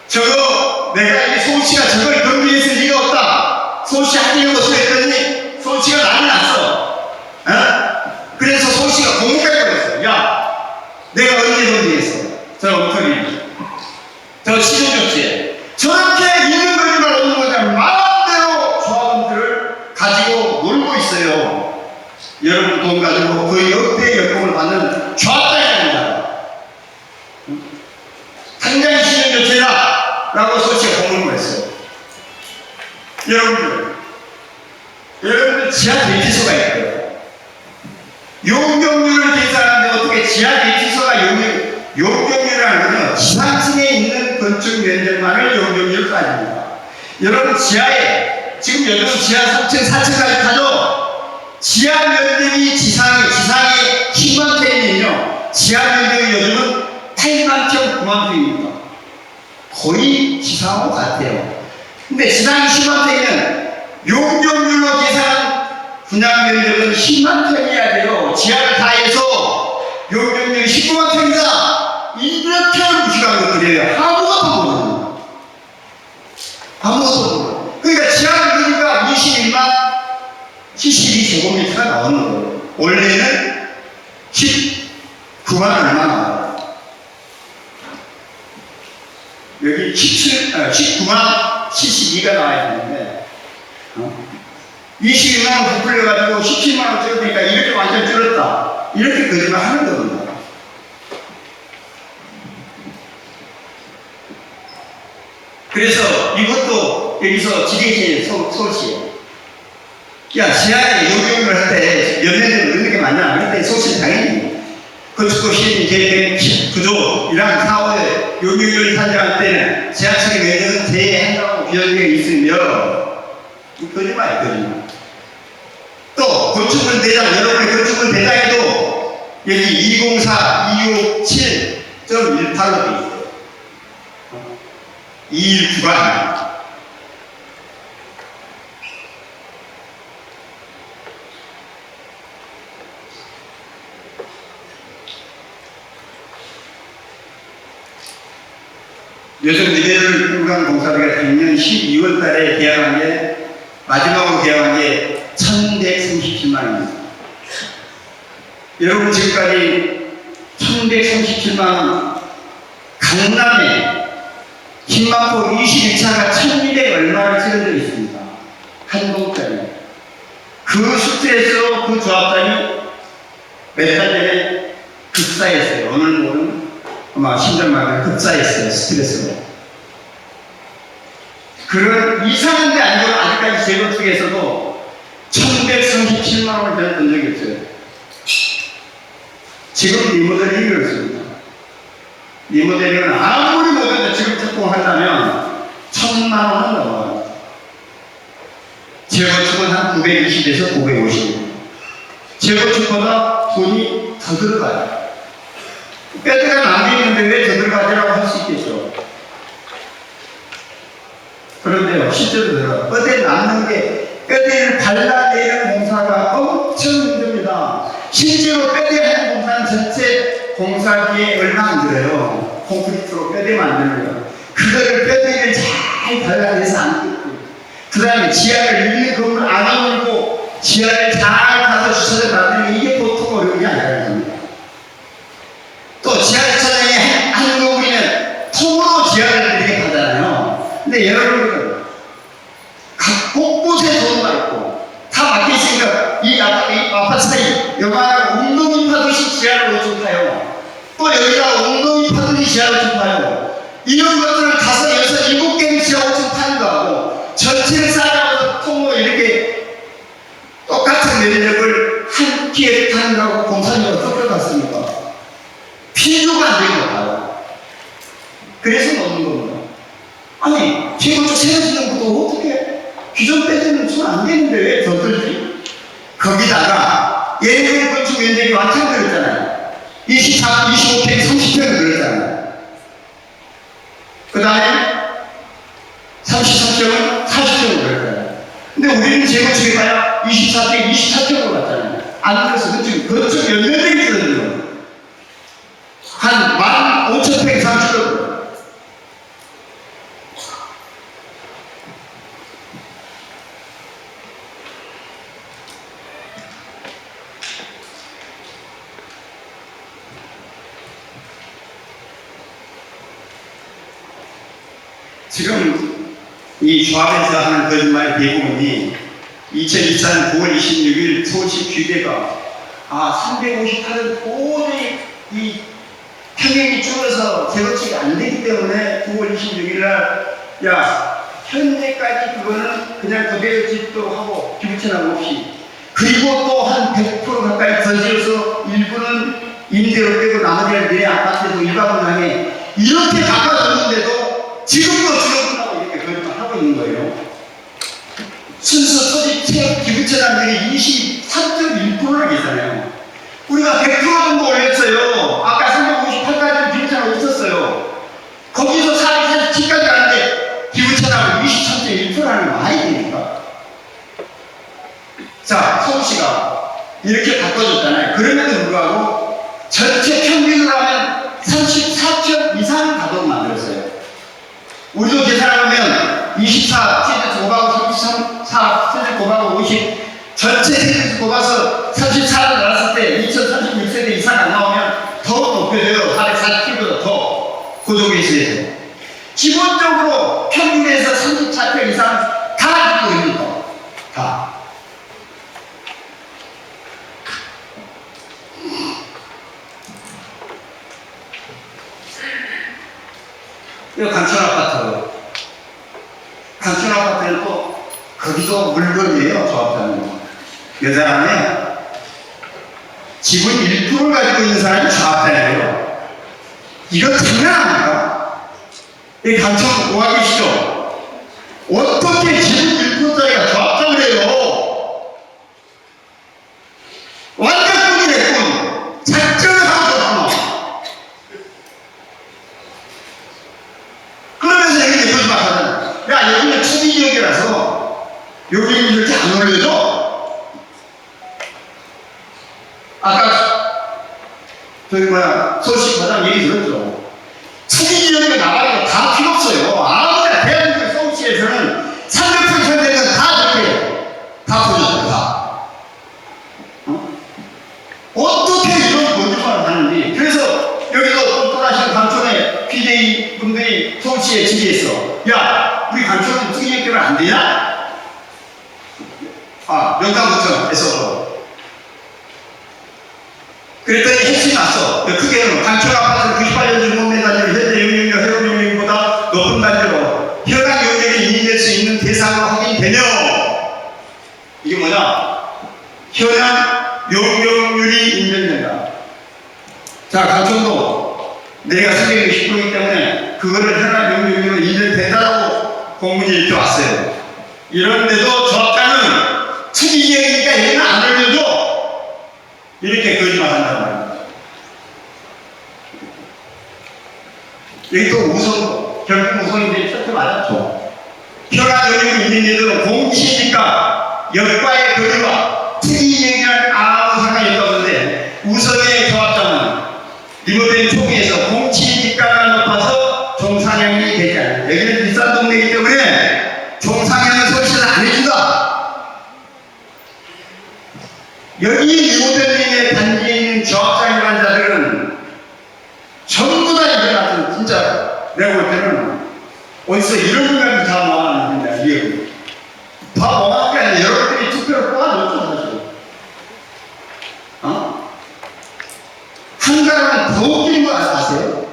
저거, 내가 이 서울시가 저걸 금지했을 리가 없다. 서울시 하려고 했더니, 서울시가 난리 났어. 어? 그래서 서울시가 공문까지 보냈어. 야, 내가 언제 금지했어? 저 엉터리. 저 시정조치에. 저렇게 있는 거리만 없는 거냐. 마음대로 조합원들을 가지고 놀고 있어요. 여러분 돈 가지고 그 역대 연봉을 받는 조합장이 아니다. 당장 시정조치라! 라고 서울시가 공문을 했어요. 여러분들 지하 대피소가 있고요. 용적률을 계산하는데 어떻게 지하 대피소가 용적률이라는 거는 지상층에 있는 건축 면적만을 용적률을 따집니다. 여러분 지하에 지금 요즘 지하 3층, 4층까지 가죠. 지하 면적이 지상에 10만 평이면요. 지하 면적이 요즘은 8만 평, 9만 평입니다. 거의 지상하고 같아요. 근데 지상이 10만 평이면 용적률로 계산한 분양 면적은 10만 평이어야 돼요. 지하를 다 해서 용적률이 19만 평이다. 이렇게 무식한 것들이에요. 아무것도 모르는. 아무것도 모르는. 그러니까 지하를 그러니까 21만 72제곱미터가 나오는 거예요. 원래는 19만 얼마 나와요. 여기 19만 72가 나와야 되는데 22만원 부풀려가지고 17만원 줄으니까 이렇게 완전 줄었다. 이렇게 거짓말 하는 겁니다. 그래서 이것도 여기서 지리시 서울시에 야 지하에 용적률을 할 때 연례를 넣는 게 맞냐? 그럴 때 서울시는 당연히 건축도시 계획 구조 이랑 사업에 용적률을 산정할 때는 지하철의 면적은 제한다고 규정되어 있으며 거짓말이에요, 거짓말. 또 건축물 대장, 여러분의 건축물 대장에도 여기 204, 267.18로 되어 있어요. 219가 요즘 리베럴 풍강 공사비가 작년 12월 달에 계약한 게 마지막으로 계약한 게 1137만 원입니다. 여러분 지금까지 1137만 원 강남에 김만포 21차가 1200 얼마를 찍어져 있습니다. 한 동짜리. 그 수트에서 그 조합장이 몇 달 전에 급사했어요. 오늘 모르는 아마 심장마비가 급사했어요. 스트레스로. 그런 이상한 데 아니고 아직까지 재벌 쪽에서도 1137만 원을 던 적이 없어요. 지금 리모델링이 그렇습니다. 리모델링은 아무리 못해도 지금 착공한다면 1000만 원은 넘어요. 재건축은 한 920에서 950. 재건축보다 돈이 더 들어가요. 뼈대가 남겨있는데 왜 더 들어가지라고 할 수 있겠죠. 그런데요, 실제로 들어가요. 뼈대 남는 게 뼈대를 발라내는 공사가 엄청 힘듭니다. 실제로 뼈대 하는 공사는 전체 공사비에 얼마 안 들어요. 콘크리트로 뼈대 만드는 거. 그거를 뼈대를 잘 발라내서 안 뜯고, 그 다음에 지하를 있는 건물 안 아물고 지하를 잘 가서 주차를 만드는 게 이게 보통 어려운 게 아니라는 겁니다. 또 지하 주차장에 한 건물이면 통으로 지하를 이렇게 가잖아요. 근데 여러분들은 각 곳곳에 도로가 있고 다 막혀있으니까 이 아파트에 요만한 웅덩이 파듯이 지하를 좀 타요. 또 여기다 웅덩이 파듯이 지하를 좀 타요. 이런 것들을 가서 6, 7개의 지하를 좀 타는 거하고 전체를 쌓아서 통으로 이렇게 똑같은 면적을 한 끼에 타는 거하고 공사비가 어떻게 같습니까? 비교가 안 되는 거 봐요. 그래서 넣는 겁니다. 아니, 재건축 새로 짓는 것도 어떻게 기존 뼈대는 주면 안 되는데 왜 더 들지? 거기다가 예전 건축 면적이 완창되었잖아요. 24, 25평, 30평을 늘었잖아요. 그 다음에 33평은 40평으로 늘었잖아요. 근데 우리는 재건축에 가야 24평, 24평으로 갔잖아요. 안 그래서 그쪽 몇 년이 줄어들어요. 한 15,000평 이상 줄어들어요. 지금 이 조합에서 하는 거짓말의 대부분이 2024년 9월 26일 서울시 규계가 358은 도저히 이 평형이 줄어서 재건축이 안 되기 때문에 9월 26일 날 현재까지 그거는 그냥 그대로 짓도록 하고 기부천하고 없이 그리고 또 한 100% 가까이 더 지어서 일부는 임대로 빼고 나머지는 내 아파트에도 일가분양에 이렇게 바꿔줬는데도 지금도 줄어든다고 이렇게 거짓말 하고 있는 거예요. 순수 토지 취업 기부천한들이 23.1%나 계산해요. 우리가 100% 정도 올렸어요. 아까 358까지는 기부천하고 있었어요. 거기서 447까지 가는데 기부천하고 23.1%라는 말이 됩니까? 자, 서울시가 이렇게 바꿔줬잖아요. 그럼에도 불구하고 전체 평균으로 하면 34점 이상 가도록 만들었어요. 우리도 계산하면 24 세제수 곱하고 33, 4세제수 곱하고 50 전체 세제수 곱해서 34를 나눴을 때 2036세대 이상 안 나오면 더 높여져요. 447보다 더 고정에 있어요. 기본적으로 평균에서 34평 이상 다 갖고 있는 거. 다. 이거 강촌 아파트. 강촌 아파트는 또 거기서 물건이에요, 조합장님. 여자라면 지분 1%를 가지고 있는 사람이 조합장이에요. 이거 장난 아닙니까? 이 강촌 오가 계시죠? 어떻게 지분 1%짜리가 조합장을 해요? 완전 꿈이네, 꿈. 작전을 하고 조합장. 그러면서 여기 거짓말 하잖아. 야, 여기는 투기지역이라서 여기는 이렇게 안 올려줘? 아까 서울시 과장 얘기 들었죠? 투기지역에 나가는 거 다 필요 없어요. 아무나 대한민국 서울시에서는 300% 되는 다 저렇게 다 보여줘요. 다. 어떻게 이런 거짓말을 하는지. 그래서 여기서 떠나신 강촌의 PJ 분들이 서울시에 질의했어. 야, 우리 강촌은 투기지역 때문에 안 되냐? 명당구청에서 그랬더니 핵심이 났어. 크게는 강촌 아파트는 98년 준공된 단지로 현재 용적률 해로 용적률보다 높은 단지로 현황 용적이 인인될 수 있는 대상으로 확인되며 이게 뭐냐? 현황 용적률이 인정된다. 자, 강촌도 내가 360%이기 때문에 그거를 현황 용적률로 인정된다고 공문이 이렇게 왔어요. 이런데도 조합장은 투기지역이니까 얘는 안 올려줘. 이렇게 거짓말 한단 말입니다. 여기 또 우선, 결국 우선인데 첫째 맞았죠. 현황 용적률 인정되도록 공시지가 역과의 거리와 투기지역이란 아무 상관이 없었는데 우선의 조합장은 리모델링 초기에서 공시지가가 높아서 종상향이 되지 않아요. 여기는 비싼 동네이기 때문에 종상향을 서울시는 안 해준다. 여기 리모델링의 단지에 있는 조합장이라는 자들은 전부 다 이거 같은 진짜 내가 볼 때는 어디서 이런 분야를 다 모아놨는데 이게 다 모아놓은 게 아니라 여러분들이 투표를 뽑아줬죠 사실. 한 사람은 더 웃기는 거 아세요?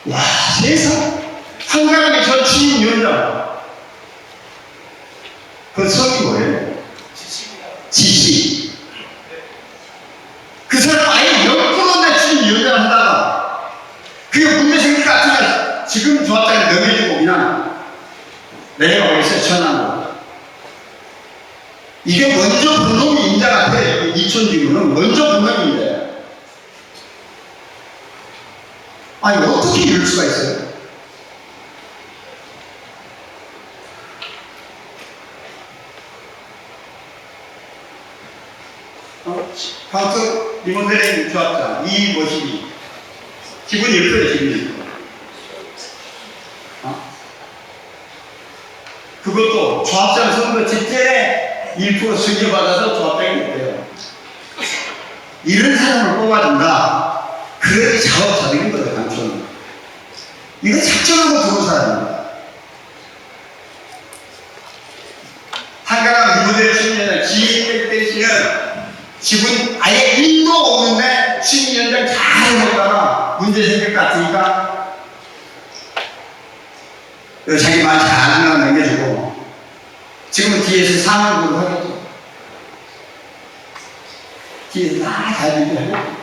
와, 세상 한 사람이 전 취임위원장 그 성이 뭐예요? 지시. 그 사람 아예 0%나 취임위원장을 하다가 그게 문제 생길 것 같으면 지금 조합장이 넘겨주고 그냥 내가 어디서 전화하고 이게 먼저 본놈이 인자 같아. 이촌지구는 먼저 본놈인데 아니, 어떻게 이럴 수가 있어요? 방석 리모델링 조합자 이 모습이 기분이 어때요, 기분이? 그것도 조합장 선거 직전에 1% 승계받아서 조합장이 됐대요. 이런 사람을 뽑아준다. 그래야 자업자 되는 거예요, 당초는. 이거 작정하고 들어온 사람입니다. 한가람 리모델 시민연장 지혜택 씨는 지분 아예 1도 없는데 시민연장 잘 해먹다가 문제 생길 것 같으니까 자기 말 잘 남겨주고 지금은 뒤에서 상황으로 하겠죠. 뒤에서 다 준비하고.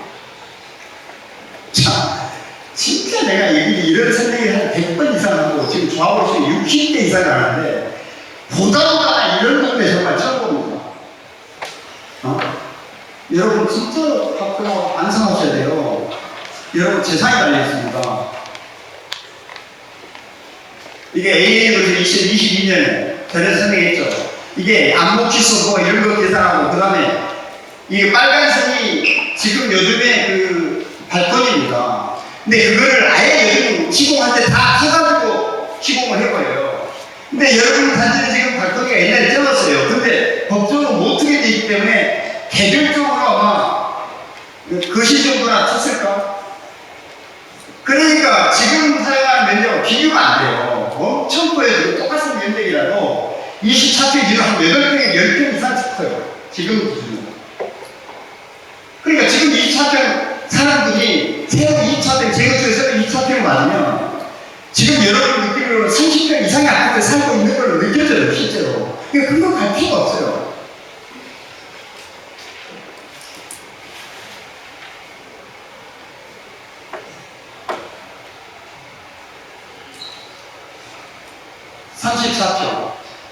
자, 진짜 내가 이런 선택을 한 100번 이상 하고 지금 조합으로서 60대 이상 하는데 보다 이런 동네 정말 처음 봅니다. 여러분 진짜 학교 반성하셔야 돼요. 여러분 재산이 달려있습니다. 이게 AA에서 2022년에 전에 설명했죠. 이게 안목지수 뭐 이런 거 계산하고 그 다음에 이게 빨간색이 지금 요즘에 그 발권입니다. 근데 그거를 아예 요즘 시공할 때 다 해가지고 시공을 해버려요. 근데 여러분 단지는 지금 발권기가 옛날에 적었어요. 근데 법적으로 못 트게 돼 있기 때문에 개별적으로 아마 거실 정도나 쳤을까? 그러니까 지금 사용하는 면적은 비교가 안 돼요. 엄청 커요. 똑같은 면적이라도 24평 지금 한 8평에 10평 이상 커요. 지금 기준으로. 그러니까 지금 24평 사람들이 새로 24평 재건축에서 24평 맞으면 지금 여러분 느끼기로는 30평 이상의 아파트에 살고 있는 걸로 느껴져요, 실제로. 그러니까 그거 갈 필요가 없어요.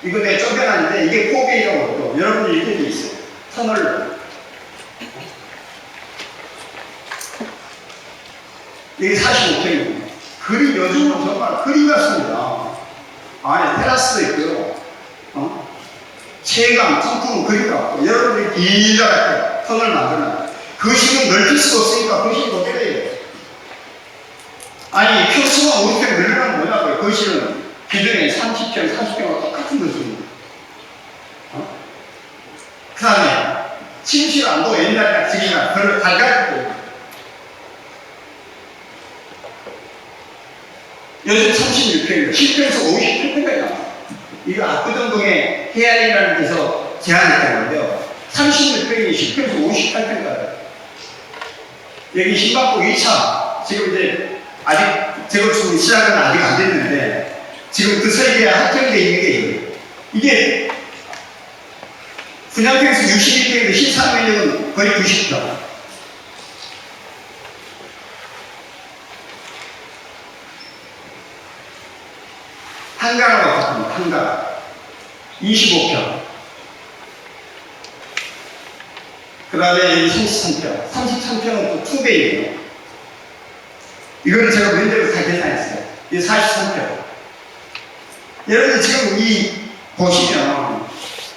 이거 내가 쫓겨나는데 이게 포개이라고 그러고 여러분이 이렇게 돼 있어요. 터널 이게 45평입니다. 그리 요즘은 정말 그리 같습니다. 안에 테라스도 있고요. 체감, 통풍은 그리 같고 여러분들이 기자랗게 터널 만드는 그 시간 넓힐 수가 없으니까 그 시간 어떻게 돼요? 아니 평수가 5평 늘어나면 뭐냐고요? 그 시는 기존에 30평, 40평과 똑같은 것입니다. 그 다음에 침실 안도 옛날이나 지금이나 그걸 달걀고 요즘 36평이고 10평에서 58평까지 나와요. 이거 압구정동에 해안이라는 데서 제안했던 건데요. 36평이 10평에서 58평까지 여기 신박구 2차 지금 이제 아직 재건축 시작은 아직 안 됐는데 지금 그 설계가 확정되어 있는 게 이게 분양평에서 61평인데 실사면적은 거의 90평. 한가라고 봤습니다. 한가라 25평. 그 다음에 여기 33평. 33평은 또 2배예요. 이거는 제가 면적을 다 계산했어요. 이게 43평. 여러분 지금 보시면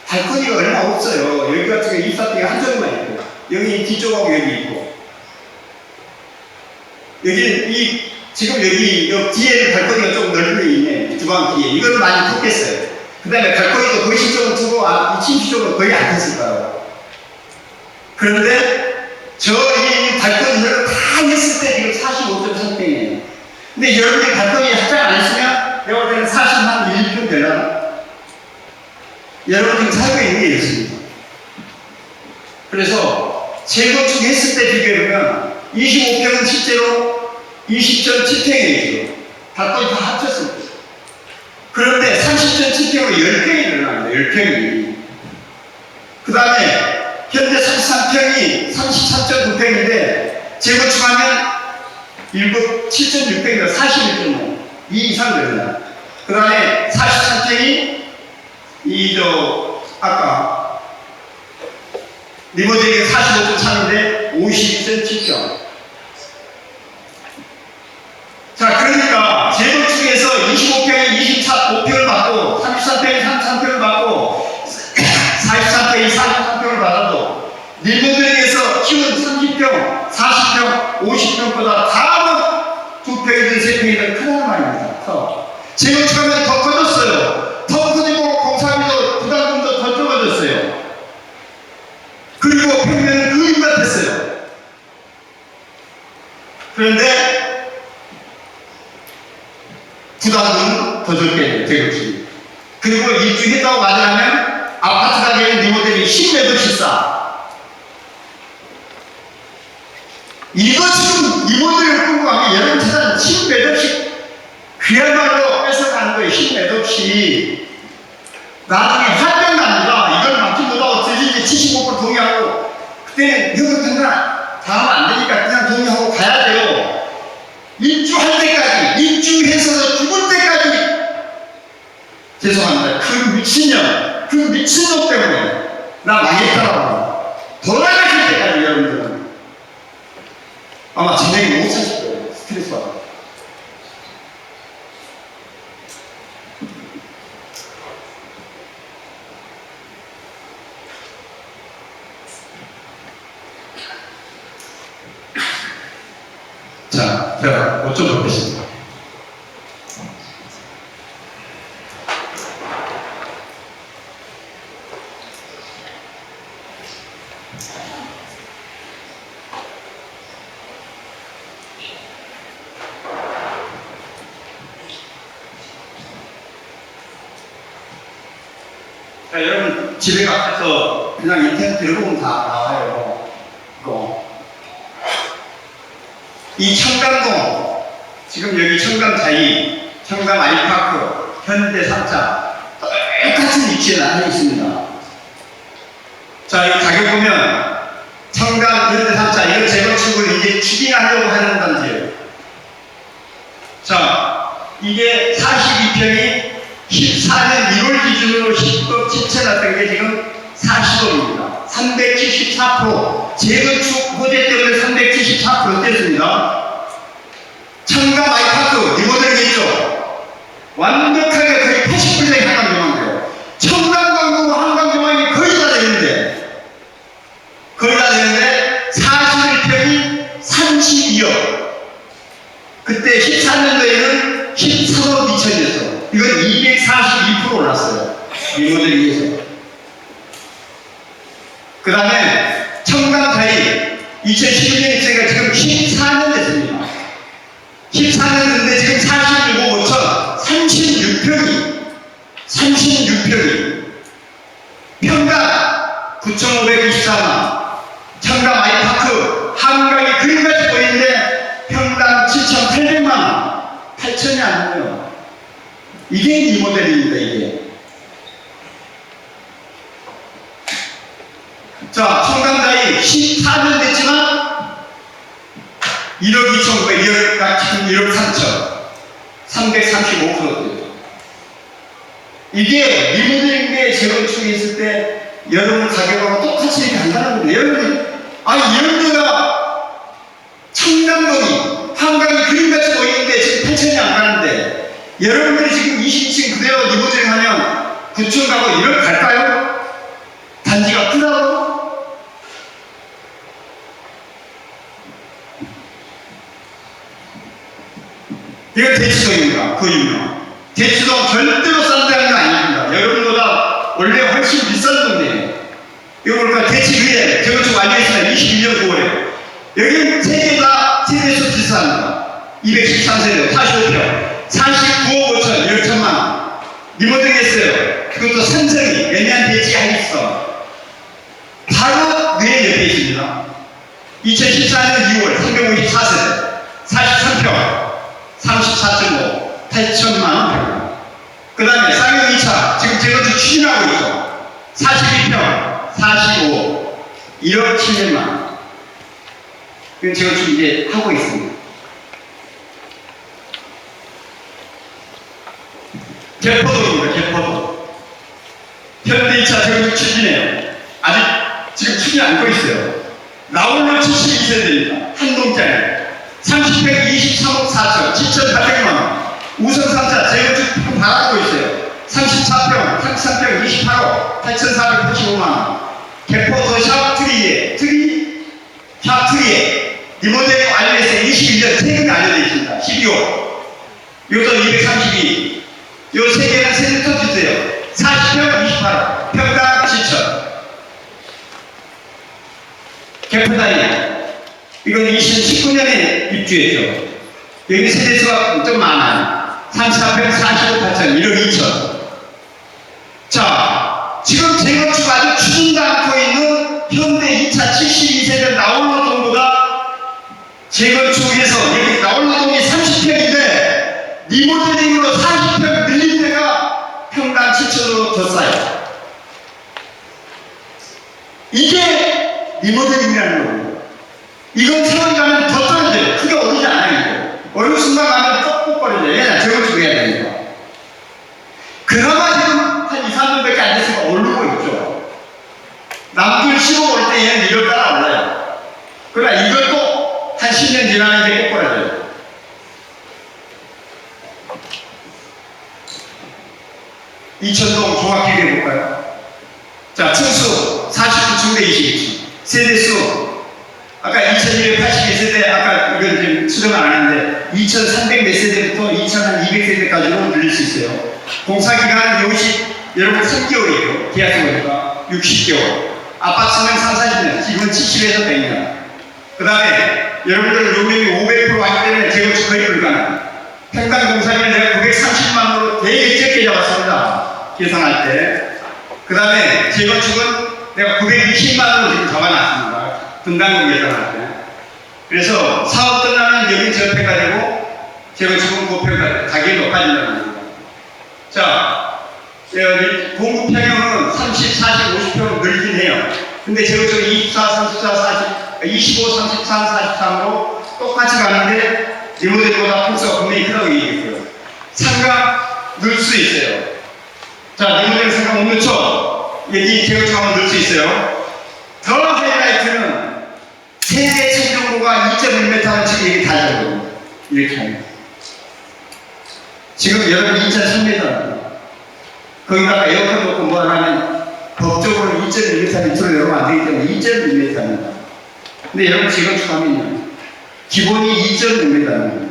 발코니가 얼마 없어요. 여기 같은 경우 24평이 한쪽만 있고 여기 뒤쪽하고 여기 있고 여기 지금 여기 뒤에 발코니가 조금 넓게 있네. 주방 뒤에 이거는 많이 컸겠어요. 그 다음에 발코니도 거실 쪽은 두고 이 침실 쪽은 거의 안 컸을 거예요. 그런데 이 발코니를 다 했을 때 지금 45.3평이에요. 근데 여러분이 발코니 합장 안 했으면 내가 볼 때는 40만 1평 되려나? 여러분 지금 살고 있는 게 이렇습니다. 그래서 재건축 했을 때 비교해보면 25평은 실제로 20.7평이에요. 지금. 발코니 다 합쳤습니다. 그런데 30.7평으로 10평이 늘어납니다. 10평이. 그 다음에 현재 33평이 33.9평인데 재건축하면 7.6평이나 41.5 이 이상 늘어나요. 그 다음에 43평이 아까 리모델링 45.3인데 52.7평. 키운 30평, 40평, 50평보다 다른 2평이든 3평이든 크다는 말입니다. 재건축하면 더 커졌어요. 더 커지고 공사비도 부담금도 더 적어졌어요. 그리고 평면은 그림 같았어요. 그런데 부담금은 더 적게 돼요. 재건축이. 그리고 입주했다고 맞으면 아파트 가격의 리모델이 10몇 억씩 싸. 이거 지금 리모델을 끌고 가면 여러분 찾아는 10몇 억씩 그야말로 뺏어가는 거예요. 10몇 억씩. 나중에 할병 납니다. 이걸 막지 못하고 드리지 75% 동의하고 그때는 이거 그냥 다 하면 안 되니까 그냥 동의하고 가야 돼요. 입주할 때까지, 입주해서 죽을 때까지. 죄송합니다. 그 미친년, 그 미친놈 때문에 나 망했다고. 돌아가실 때까지 여러분들은 아마 진행이 못 사실 거예요. 스트레스 받아. 자, 제가 옷 좀 벗겠습니다. 자, 여러분 집에 가서 그냥 인터넷 들어보면 다 나와요. 이 청담동, 지금 여기 청담자이, 청담 아이파크, 현대 3차 똑같은 위치에 나와 있습니다. 자, 이 가격 보면 청담 현대 3차 이거 재건축을 이제 추진하려고 하는 단지예요. 자, 이게 42평이 14년 1월 기준으로 10억 7천왔던 게 지금 40억입니다. 374% 재건축 호재 때문에 374% 됐습니다. 청담 아이파크 리모델링 했죠. 완벽하게 거의 80% 한강조망이에요. 청담강도 한강조망이 거의 다 되는데 41평이 32억. 그때 14년도에는 13억 2천이었어. 이건 242% 올랐어요. 리모델링에서. 그 다음에 청담자이 2011년 입주가 지금 14년 됐습니다. 14년 됐는데 지금 46억 5천 36평이 평당 9,524만. 청담 아이파크 한강이 그림같이 보이는데 평당 7,800만. 8천이 안 돼요. 이게 리모델링입니다. 이게. 자, 청담자이 14년 됐지만 1억 2천, 2억, 지금 1억 3천 335%예요. 이게 리모델링에 재건축이 있을 때 여러분 가격하고 똑같이 이렇게 한다는 겁니다. 여러분이 아니 이런 데가 청담동이 한강이 그림같이 보이는데 지금 8천이 안 가는데 여러분들이 지금 22층 그대로 리모델링 하면 9층 가고 1억 갈까요? 단지가 크다고? 이건 대치동입니다. 그 유명. 대치동 절대로 싼 데가 아닙니다. 여러분보다 원래 훨씬 비싼 동네예요. 이거 볼까? 대치 위에 재건축 완료했습니다. 21년 9월에. 여기는 세개 다 세대수 비쌉니다. 213세대, 45평, 49억 5천, 1천만 원. 리모델링 했어요. 그것도 삼성이 매년 대치하겠어. 바로 뇌 옆에 있습니다. 2014년 2월 354세대, 43평. 34.5, 8천만 원. 그 다음에 쌍용 2차, 지금 재건축 추진하고 있죠. 42평, 45, 1억 7천만 원. 이건 재건축 이제 하고 있습니다. 개포동입니다. 개포동. 현대 2차 재건축 추진해요. 아직 지금 추진 안고 있어요. 나홀로 72세대입니다. 한 동짜리. 30평 23억 4천 7,800만 원. 우선 3차 재건축 바라고 있어요. 34평 33평 28억 8,485만 원. 개포 더샵 트리에 트리 리모델링 완료해서 21년 세금이 알려져 있습니다. 12호. 이것도 232. 요 세 개는 세금도 주세요. 40평 28호. 평당 7천. 개포다이. 이건 2019년에 입주했죠. 여기 세대수가 좀 많아요. 34평 45, 8천, 1억 2천. 자, 지금 재건축 아주 추진도 않고 있는 현대 2차 72세대 나홀로동보다 재건축에서 여기 나홀로동이 30평인데 리모델링으로 40평 늘린 데가 평당 7천으로 더 싸요. 이게 리모델링이라는 거예요. 이건 세월이 가면 더 떨어져요. 크게 오르지 않아요. 어느 순간 가면 뻑뻑거려져요. 얘는 재건축 해야 되니까. 그나마 지금 한 2, 3년밖에 안 됐으니까 오르고 있죠. 남들 15 올 때 얘는 이걸 따라 올라요. 그러나 이것도 한 10년 지나면 이제 꼬꾸라져요. 이천동 정확히 해볼까요? 자, 층수 49층 대 22층. 세대수 아까 2281세대, 아까 이건 지금 수정을 안 했는데 2300 몇 세대부터 2200세대까지로 늘릴 수 있어요. 공사기간 여러분 3개월이에요. 계약서 보니까 60개월. 아파트는 3, 40년, 지금은 70에서 100년. 그 다음에 여러분들 용적이 500% 하기 때문에 재건축 거의 불가능. 평당 공사비는 내가 930만원으로 되게 적게 잡았습니다. 계산할 때. 그 다음에 재건축은 내가 920만원으로 지금 잡아놨습니다. 분담금 계산할 때. 그래서 사업 끝나면 여기 저평가 되고 재건축은 고평가 돼요. 가격이 높아진다는 겁니다. 자, 공급 평형은 30, 40, 50평으로 늘긴 해요. 근데 재건축은 24, 34, 40, 25, 33, 43으로 똑같이 가는데 리모델보다 평수가 분명히 크다고 얘기했어요. 상가 넣을 수 있어요. 자, 리모델 상가 못 넣죠? 여기 재건축하면 넣을 수 있어요. 더 하이라이트는 세대 천정고가 2.1m는 지금 이게 다 잡거든요. 이렇게 하면. 지금 여러분 2.3m입니다. 거기다가 에어컨 놓고 뭐 하면 법적으로 2.1m 밑으로 내려오면 안 되기 때문에 2.1m입니다. 근데 여러분 재건축하면요. 기본이 2.1m입니다.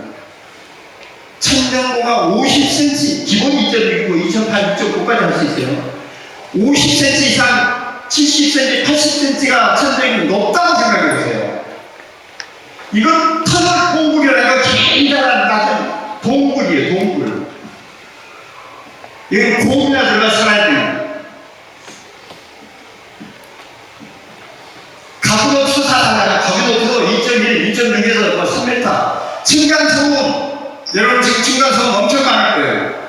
천정고가 50cm, 기본 2.1이고 2.8, 2.9까지 할 수 있어요. 50cm 이상 70cm, 80cm가 천정이 높다고 생각해 보세요. 이건 터널 동굴이라는 굉장한 낮은 동굴이에요, 동굴. 여기 고기나 들어가 살아야 돼요. 가구도 수사하다가 거기도 2.1, 2.6에서 3m. 층간소음, 여러분 지금 층간소음 엄청 많을 거예요.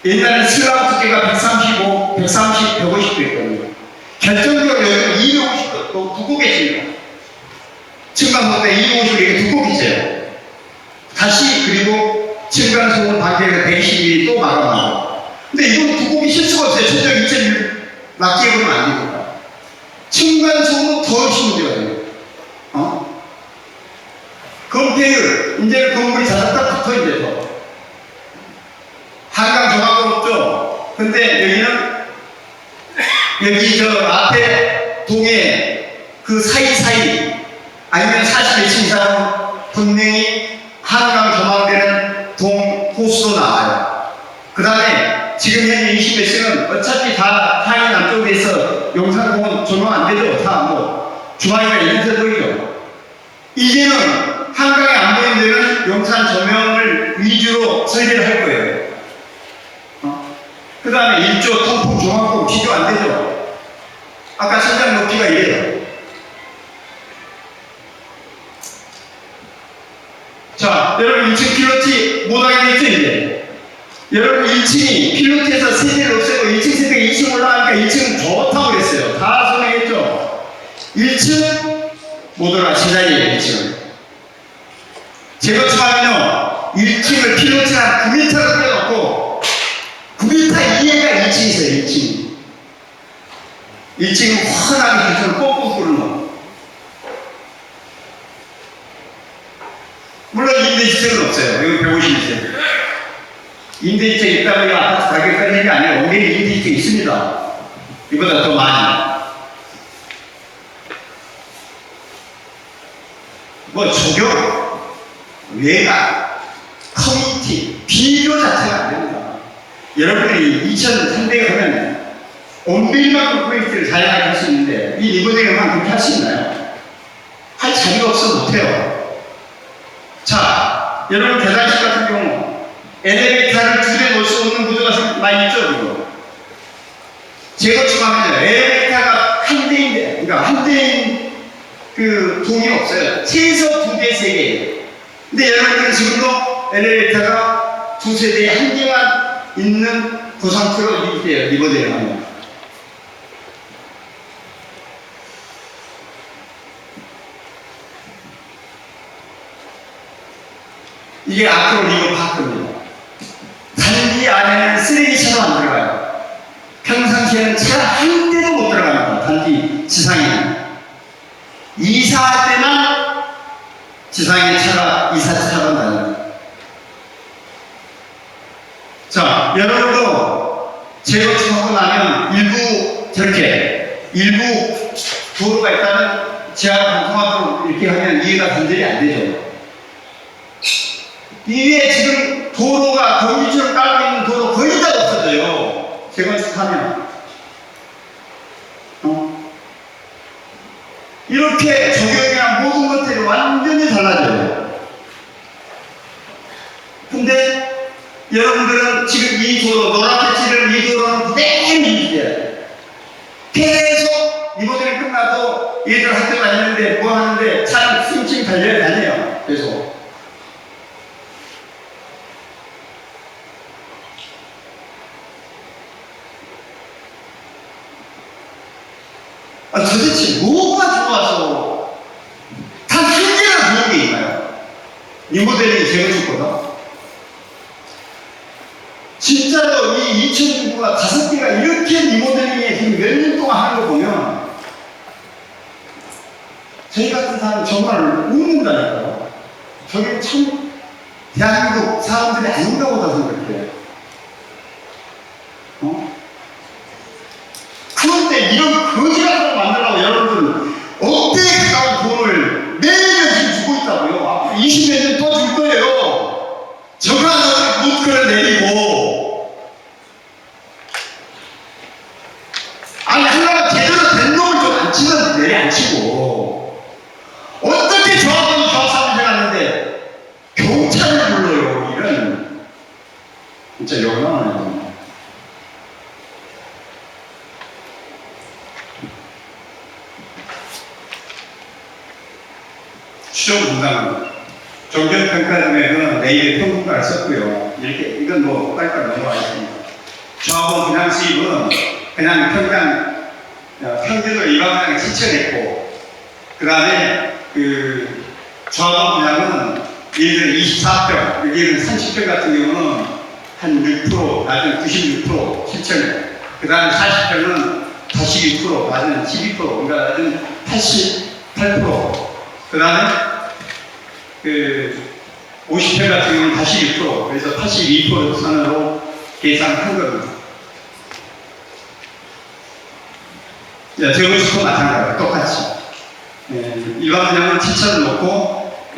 옛날에 슬라브 두께가 135, 130, 150도 있거든요. 결정적으로 여기 250도 또 두껍겠습니다. 층간소음 때 250도 이게 두껍겠어요. 다시 그리고 층간소음 단계가 120mm 또 막아놔요. 근데 이건 두껍게 실수가 없어요. 천정 2.1 낮게 해보면 안 됩니다. 층간소음은 더 심해져야 돼요. 건폐율, 이제 건물이 자작딱 붙어 이제 더. 한강 조각도 없죠. 근데 여기는 여기 저 앞에 동에 그 사이사이 아니면 41층 이상 분명히 한강 조망되는 동 호수도 나와요. 그 다음에 지금 현재 20몇 층은 어차피 다 하이 남쪽에 있어 용산공원 조명 안 되죠. 다 뭐 주방이가 인쇄 보이죠. 이제는 한강에 안 보이는 데는 용산 조명을 위주로 설계를 할 거예요. 그 다음에 일조, 통풍, 조망법 비교 안 되죠. 아까 천장 높이가 이래요. 자, 여러분 1층 필로티 못하게 되어 있죠, 이제. 여러분 1층이 필로티에서 세대를 없애고 1층 세대가 2층 올라가니까 1층은 좋다고 그랬어요. 다 설명했죠. 1층 못 올라가, 제자리에요, 1층은. 재건축하면요, 1층을 필로티 한 9m로 빼놓고 9m 이하가 2층이 있어요, 2층. 1층은 환하게 기초를 꼭꼭 뚫는 거. 물론 임대주택은 없어요. 여기 150세대. 임대주택 있다고 이 아파트 가격 떨어지는 게 아니라 오히려 임대주택 있습니다. 이보다 더 많이. 뭐 조경, 외곽, 커뮤니티, 비교 자체가 안 됩니다. 여러분들이 2,300에 하면 온빌만큼 포인트를 다양하게 할 수 있는데 이 리모델링만 그렇게 할 수 있나요? 할 자리가 없어 못해요. 자, 여러분 계단식 같은 경우 엘리베이터를 두 대 놓을 수 없는 구조가 많이 있죠, 그거. 재건축하면요, 엘리베이터가 한 대인데, 그러니까 한 대인 그 동이 없어요. 최소 두 대, 세 개. 근데 여러분들은 지금도 엘리베이터가 두세 대에 한 개만 있는 그 상태로 이렇게 리모델링 합니다. 이게 앞으로 리버 파크입니다. 단지 안에는 쓰레기차도 안 들어가요. 평상시에는 차 한 대도 못 들어갑니다. 단지 지상에는. 이사할 때만 지상에 이사차가 다닙니다. 자, 여러분도 재건축하고 나면 일부 도로가 있다면 지하가 통하도록 이렇게 하면 이해가 단절이 안 되죠. 이게 지금 도로가 경기처럼 깔고 있는 도로 거의 다 없어져요. 재건축하면. 이렇게 조경이랑 모든 것들이 완전히 달라져요. 근데 여러분들은 지금 이 도로, 노랗게 칠을 이 도로는 그대로 유지돼요. 계속 리모델링 끝나도 얘들 학교 다니는데 뭐 하는데 차는 칭칭 다녀요. 계속. 도대체 뭐가 좋아서 단 한 개나 좋은 게 있나요? 리모델링 재건축보다? 진짜로 이 2009가 5개가 이렇게 리모델링에 지금 몇 년 동안 하는 거 보면 저희 같은 사람 정말 웃는다니까요. 저게 참 대한민국 사람들이 아닌가 보다 생각해요. 그런데 이런 거지 같은 걸 만들려고 여러분들은 억대에 가까운 돈을 매년 지금 주고 있다고요. 앞으로 20몇 년 더 줄 거예요. 저거 하나를 물건을 내리고. 아니, 하나가 제대로 된 놈을 좀 안 치면 내리 안 치고. 어떻게 조합원이 조합사무실 갔는데 경찰을 불러요. 이런. 진짜 영광하네요. 추정 분담, 정견평가점에는 내일의 평균가를 썼고요. 이렇게, 이건 뭐, 빨리빨리 넘어가겠습니다. 조합원 분양 수입은 그냥 평균을 일반분양에 지쳐냈고, 그 다음에 조합원 분양은 예를 들어 24평, 여기는 30평 같은 경우는 한 6%, 낮은 96% 실천해요. 그 다음에 40평은 46%, 낮은 12%, 그러니까 낮은 88%. 그 다음에 50평 같은 경우는 86%, 그래서 82% 선으로 계산한 겁니다. 재건축도 마찬가지예요. 똑같이. 일반 분양은 7천을 놓고,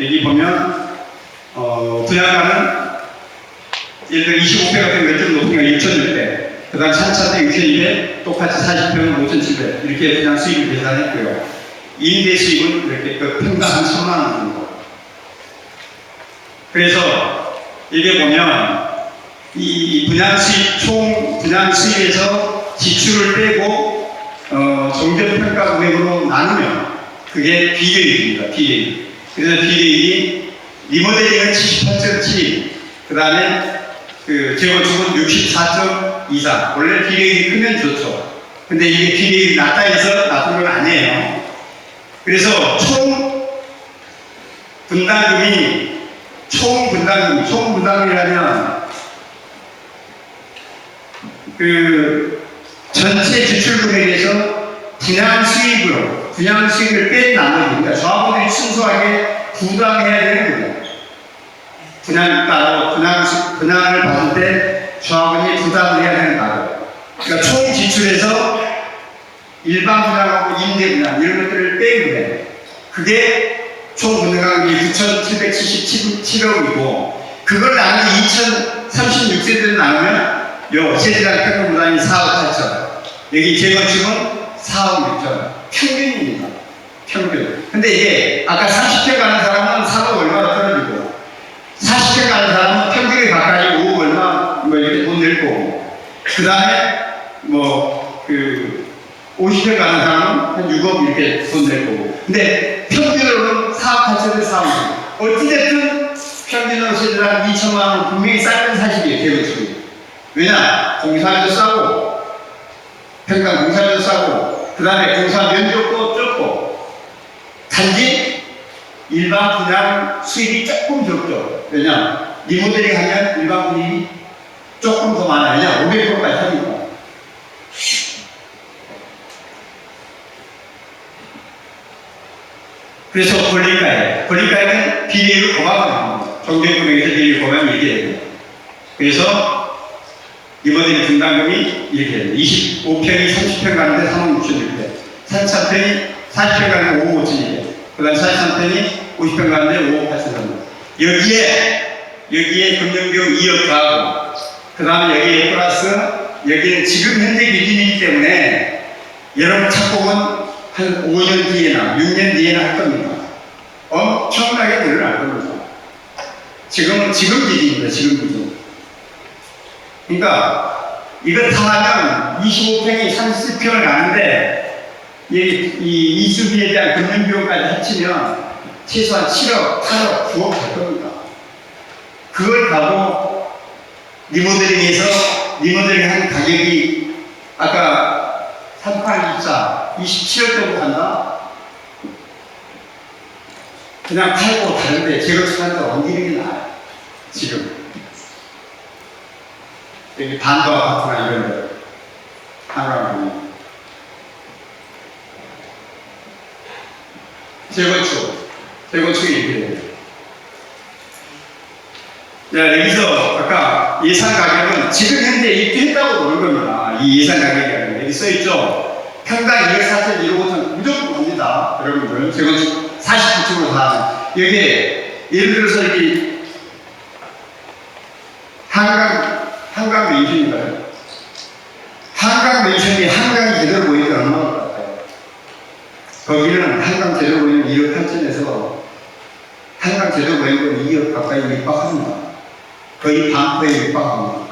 여기 보면, 분양가는 예를 들어 25평 같은 경우 몇점 높으니까 6,600, 그 다음 3,400, 6,200, 똑같이 40평은 5,700, 이렇게 분양 수입을 계산했고요. 임대 수입은 이렇게 평당 한 1,000만 원 정도. 그래서 이게 보면 이 분양 수입, 총 분양 수입에서 지출을 빼고 정견평가 금액으로 나누면 그게 비계획입니다. 비계획. 그래서 비계획이 리모델링은 78.7, 그 다음에 재건축은 64.24. 원래 비계획이 크면 좋죠. 근데 이게 비계획이 낮다 해서 나쁜 건 아니에요. 그래서 총 분담금이라면 전체 지출 금액에서 분양 수익을 뺀 나머지입니다. 조합원들이 순수하게 부담해야 되는 거예요. 분양을 받을 때 조합원이 부담을 해야 되는 거예요. 그러니까 총 지출에서 일반 분양하고 임대 분양 이런 것들을 뺀 거예요. 그게 총 분양가격이 9,777억이고 그걸 나누면 2,036세대를 나누면 요 세대당 평균 부담이 4억 8천. 여기 재건축은 4억 6천. 평균입니다. 평균. 근데 이게 아까 30평 가는 사람은 3억 얼마나 떨어지고 40평 가는 사람은 평균에 가까이 5억 얼마 뭐 이렇게 돈 낼 거고 그 다음에 뭐 그 50평 가는 사람은 한 6억 이렇게 돈 낼 거고 근데 평균으로는 4억 8천에서 4억. 어찌됐든 평균으로 세대당 2천만 원 분명히 쌀 사실이에요. 재건축이. 왜냐? 공사비도 싸고 평당 공사비도 싸고 그 다음에 공사 면적도 적고 단지 일반 분양 수익이 조금 적죠. 왜냐? 리모델링 하면 일반 분양이 조금 더 많아요. 왜냐? 500%까지 하니까. 그래서 권리가액은 비례율을 고감합니다. 정규금액에서 비례율 고감이 이렇게 됩니다. 그래서 리모델링 분담금이 이렇게 됩니다. 25평이 30평 가는데 3억 6천 6백 33평이 40평 가는데 5억 5천 2백 그 다음 43평이 50평 가는데 5억 8천 3백 여기에 금융비용 2억 더하고 그 다음에 여기에 플러스 여기는 지금 현재 기준이기 때문에 여러분 착공은 한 5년 뒤에나 6년 뒤에나 할 겁니다. 엄청나게 늘어날 겁니다. 지금 기준입니다. 지금 기준. 그러니까 이거 다 하면 25평이 30평을 가는데 이 이주비에 대한 금융비용까지 합치면 최소한 7억, 8억, 9억 갈 겁니다. 그걸 가고 리모델링 한 가격이 아까 3824 27억 정도 간다? 그냥 팔고 다른데 재건축하는데 옮기는 게 나아요. 지금 여기 반도 아파트나 이런 데 한강 재건축이 이렇게 돼요. 자, 여기서 아까 예상 가격은 지금 현재 입주했다고 보는 겁니다. 이 예상 가격이 여기 써있죠. 평당 2억 4천 1억 5천 무조건 봅니다. 여러분들 재건축 49층으로 다 여기에 예를 들어서 여기 한강 멘션인가요? 한강 멘션이 한강이 제대로 보이니까 얼마나 같아요? 거기는 한강 제대로 보이는 1억 8천에서 한강 제대로 보이는 건 2억 가까이 육박합니다. 거의 반포에 육박합니다.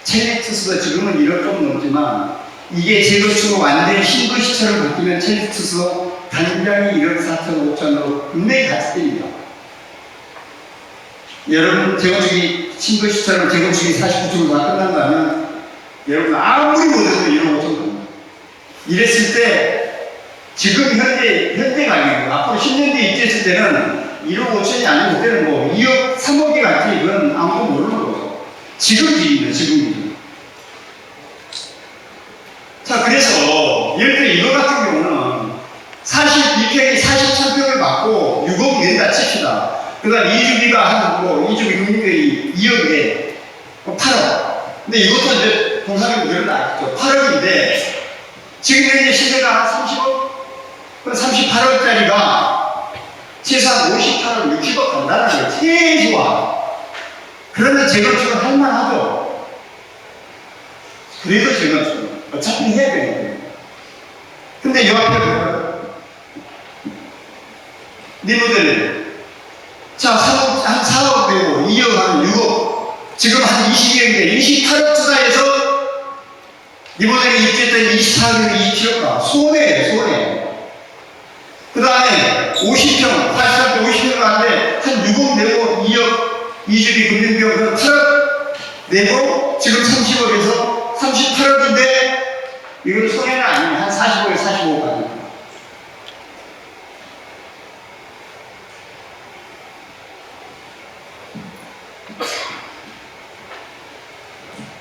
첼리투스도 지금은 1억 좀 넘지만 이게 재건축으로 완전히 신도시처럼 바뀌면 첼리투스도 당장이 1억 4천 5천으로 분명히 같이 됩니다. 여러분 재건축이 신도시처럼 재건축이 49층으로 다 끝난다면 여러분 아무리 못해도 1억 5천 됩니다. 이랬을 때 지금 현재 가격이고 앞으로 10년 뒤에 입주했을 때는 1억 5천이 아니고 그때는 뭐 2억 3억이 갈지 이건 아무도 모르는 거죠. 지금 기준이에요. 지금 기준. 자, 그래서 예를 들어 이거 같은 경우는 42평이 43평을 받고 6억 낸다 칩시다. 그 다음 이주비가 한 뭐 이주비 금융비용이 2억에 8억. 근데 이것도 이제 공사비가 늘어나겠죠. 8억인데 지금 현재 시세가 한 30억? 그럼 38억짜리가 최소한 58억, 60억 간다는 거예요. 최소한. 그러면 재건축은 할만하죠. 그래도 재건축은 어차피 해야 되거든요. 근데 요 앞에 보면 리모델링. 자, 한 4억 되고 2억 하면 6억. 지금 한 22억인데 28억 투자해서 리모델링 입주했더니 24억이면 27억가. 손해. 그 다음에 50평, 83평, 50평 가는데 한 6억 내고 2억 이주비 금융비용 8억 내고 지금 30억에서 38억인데 이건 손해는 아니에요. 한 45억, 45억 가는.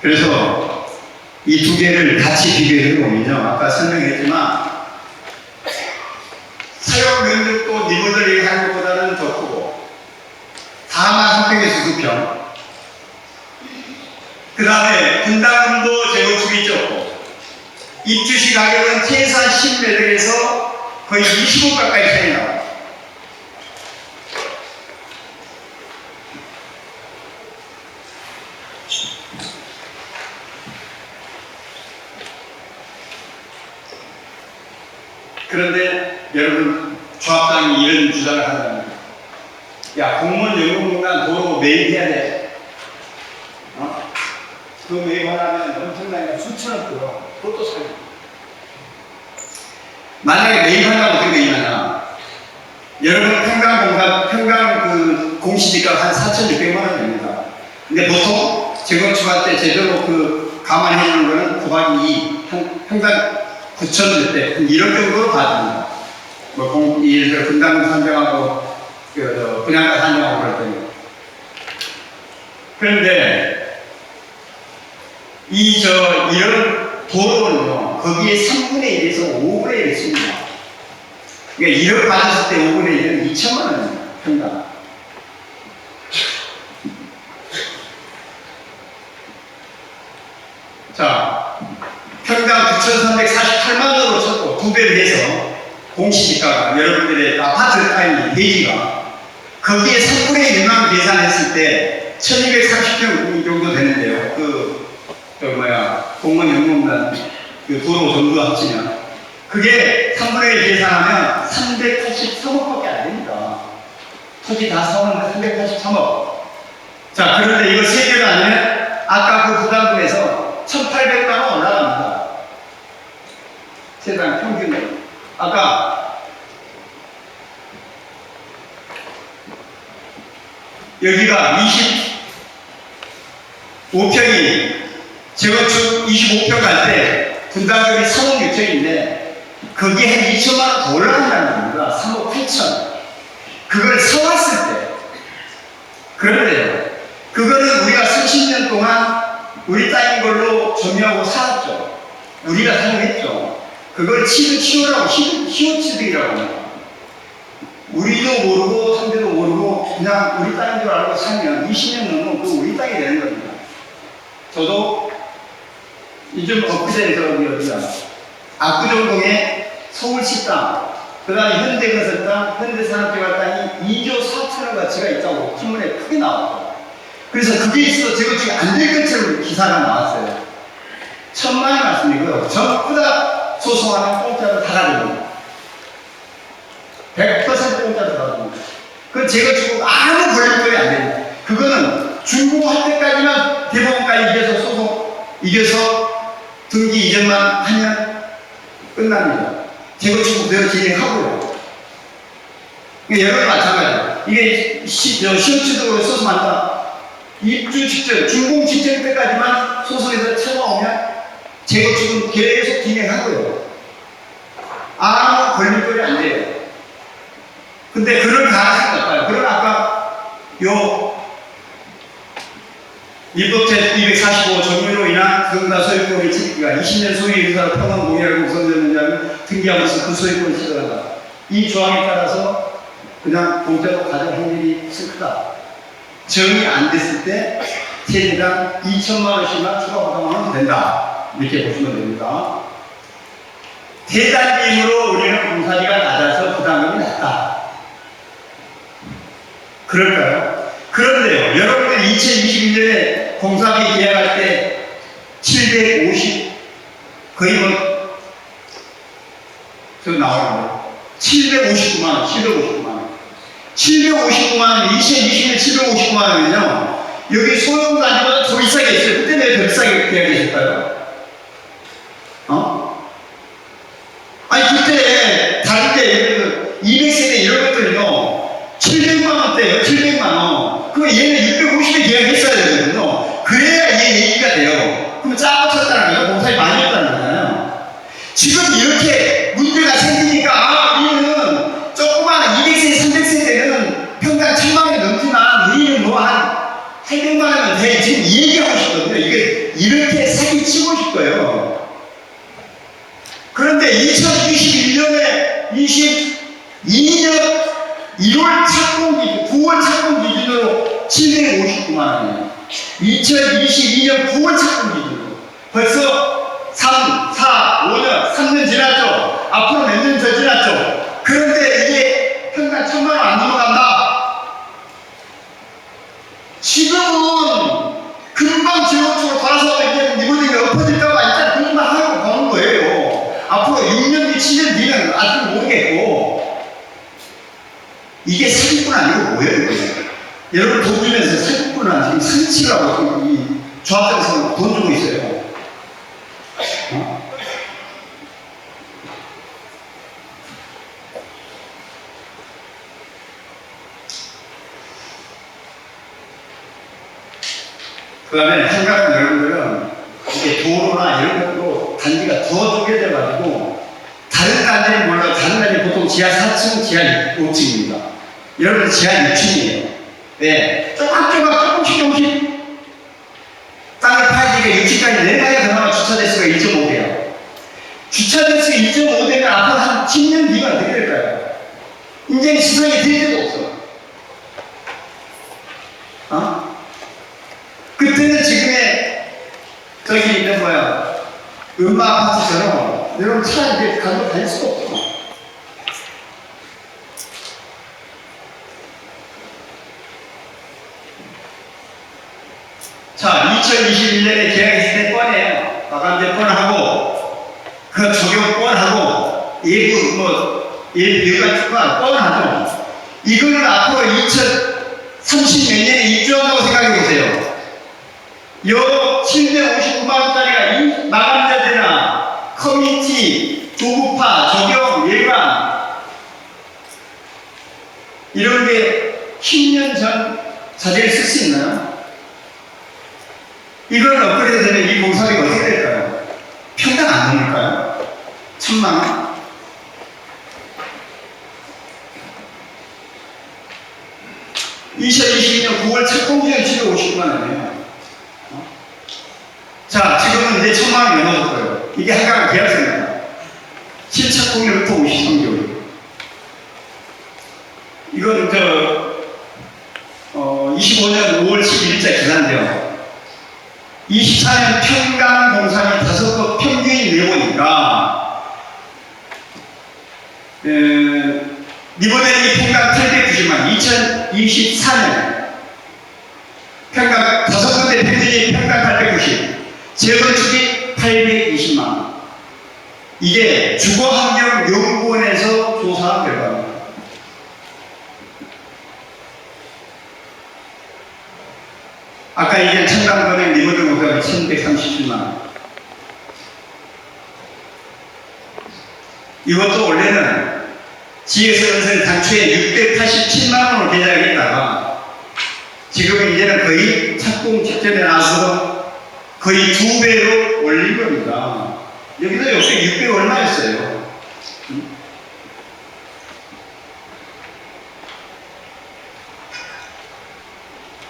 그래서 이 두 개를 같이 비교해 보면요. 아까 설명했지만 사용 면적도 리모델링 하는 것보다는 더 크고 다만 한 평에서 2평 그 다음에 분담금도 재건축이 적고 입주시 가격은 최소한 10매력에서 거의 20억 가까이 차이 나와요. 그런데 여러분 조합장이 이런 주장을 한다면 야 공무원 연금공단 도로 매입해야 돼. 그 매입하려면 엄청나게 수천억 들어. 그것도 살고. 만약에 매입한다고 어떻게 되냐면 여러분 평당 그 공시지가 한 4,600만 원 됩니다. 근데 보통 재건축할 때 제대로 그 감안해 주는 거는 곱하기 2, 평당 9,000몇 대, 1억 정도로 봐줍니다. 뭐 예를 들어 분담금 산정하고 분양가 산정하고 그럴 때는. 그런데 이런 도로는요, 거기에 3분의 1에서 5분의 1을 씁니다. 그러니까 1억 받았을 때 5분의 1은 2천만 원입니다. 평당. 자, 평당 9,348만 원으로 쳤고 2배를 해서 공시지가가 여러분들의 아파트 타임 대지가 거기에 3분의 1만 계산했을 때 1230평 정도 되는데요. 공무원 연금공단 그 도로 전부 합치면 그게 3분의 1 계산하면 383억밖에 안 됩니다. 토지 다 사오는데 383억. 자, 그런데 이거 세 개가 아니면 아까 그 부담금에서 1,800만 원 올라갑니다. 세상 평균으로. 아까 여기가 25평이 재건축 25평 갈 때 분담금이 3억 6천인데 거기에 한 2천만 원 더 올라간다는 겁니다. 3억 8천. 그걸 사왔을 때. 그런데 그거는 우리가 수십 년 동안 우리 땅인 걸로 점유하고 살았죠. 우리가 사용했죠. 그걸 치우라고 희우치들이라고 합니다. 우리도 모르고 상대도 모르고 그냥 우리 땅인 줄 알고 살면 20년 넘으면 그 우리 땅이 되는 겁니다. 저도 요즘 엊그제에서 어디야 압구정동에 서울시 땅, 그 다음에 현대건설 땅, 현대산업개발 땅이 2조 4천억 가치가 있다고 신문에 크게 나왔죠. 그래서 그게 있어서 재건축이 안 될 것처럼 기사가 나왔어요. 천만의 말씀이고요. 전부 다 소송하면 공짜로 다 가져옵니다. 100% 공짜로 다 가져옵니다. 그건 재건축은 아무 권리금이 안 됩니다. 그거는 준공할 때까지만 대법원까지 이겨서 등기 이전만 하면 끝납니다. 재건축은 그대로 진행하고요. 여러분 마찬가지예요. 이게 시험치도로 소송한다. 입주 직전, 준공 직전 때까지만 소송에서 찾아오면 재건축은 계속 진행하고요. 아무 권리금이 안 돼요. 근데 그럴 가능성이 높아요. 그럼 아까 입법제 245 정유로 인한 부동산 소유권의 취득기가 20년 소유 유사로 평원 공유를 우선되는 자는 등기하면서 그 소유권을 취득한다. 이 조항에 따라서 그냥 공짜로 가져올 확률이 크다. 정이 안 됐을 때 세대당 2천만 원씩만 추가 부담하면 된다. 이렇게 보시면 됩니다. 대단지임으로 우리는 공사비가 낮아서 부담금이 낮다. 그럴까요? 그런데요, 여러분들 2021년에 공사비 계약할 때 750, 거의 저 나오는데 759만 원, 759만 원. 759만 원, 2020년 759만 원이면요, 여기 소형단지보다 더 비싸게 했어요. 그때 왜 더 비싸게 계약했을까요? 아니, 그때, 다른 때, 200세대 이런 것들은요, 700만 원대예요, 700만 원. 그럼 얘는 650에 계약했어야 되거든요. 그래야 얘 얘기가 돼요. 그럼 짜고 쳤다는 거예요. 공사비 많이 했다는 거잖아요. 지금 이렇게 문제가 생기니까, 우리는 조그마한 200세대, 300세대는 평당 1000만 원이 넘지만, 우리는 뭐 한 800만 원은 돼. 지금 이 얘기하고 싶거든요. 이게 이렇게 사기치고 싶어요. 그런데 2021년에 22년 1월 착공 기준, 9월 착공 기준으로 759만 원이에요. 2022년 9월 착공 기준으로. 벌써 3, 4, 5년, 3년 지났죠. 앞으로 몇 년 더 지났죠. 그런데 이게 평당 1000만 원 안 넘어간다. 지금은 금방 재건축으로 돌아서 이제 리모델링이 엎어질까봐 일단 그것만 하고 가는 거예요. 앞으로 6년 뒤, 7년 뒤는 아주 이게 사기꾼 아니고 뭐예요? 이게? 여러분 돈 주면서 사기꾼은 지금 선치라고 이 조합장에서 돈 주고 있어요. 어? 그 다음에 한가한 여러분들은 이게 도로나 이런 것도 단지가 더 쪼개져가지고 다른 단지는 몰라도 다른 단지는 보통 지하 4층, 지하 5층입니다. 여러분 지하 6층이에요. 네. 조금씩 땅을 파지게 6층까지 내려야 그나마 주차 대수가 1.5대요. 주차 대수가 1.5대면 앞으로 한 10년 뒤가 어떻게 될까요? 인생 시선이 될 데도 없어. 어? 그때는 지금의 저기 있는 뭐야 음마 아파트처럼 여러분 차 이제 가지고 다닐 수가 없어. 자, 2021년에 계약했을 때 뻔해요. 마감제 뻔하고 그 적용 뻔하고 예비 여가 뻔하죠. 이거는 앞으로 2030 몇 년에 입주한다고 생각해 보세요. 요 759만원짜리가 이 마감자재나 커뮤니티, 조급화, 적용, 예방 이런 게 10년 전 자재를 쓸 수 있나요? 이걸 업그레이드 되면 이 공사비가 어떻게 될까요? 평당 안 넘을까요? 1000만원? (2022년 9월) 착공비용 750만원이에요. 자, 지금은 이제 1000만원이 넘어졌어요. 이게 한가한 계약서입니다. 실착공일부터 53개월. 이거는 25년 5월 12일자 계산돼요. 24년 평당 공사비 5급 평균이 내보니까 리모델링이 평당 890만 2024년 평당 5군데 평균이 평당 890 재건축이 820만원. 이게 주거환경연구원에서 조사한 결과입니다. 아까 얘기한 청담동의 리모델 공사비 1137만원. 이것도 원래는 지역에서 당초에 687만원으로 계약했다가 지금은 이제는 거의 착공 직전에 나와서 거의 2배로 올린 겁니다. 여기도 역시 6배 얼마였어요.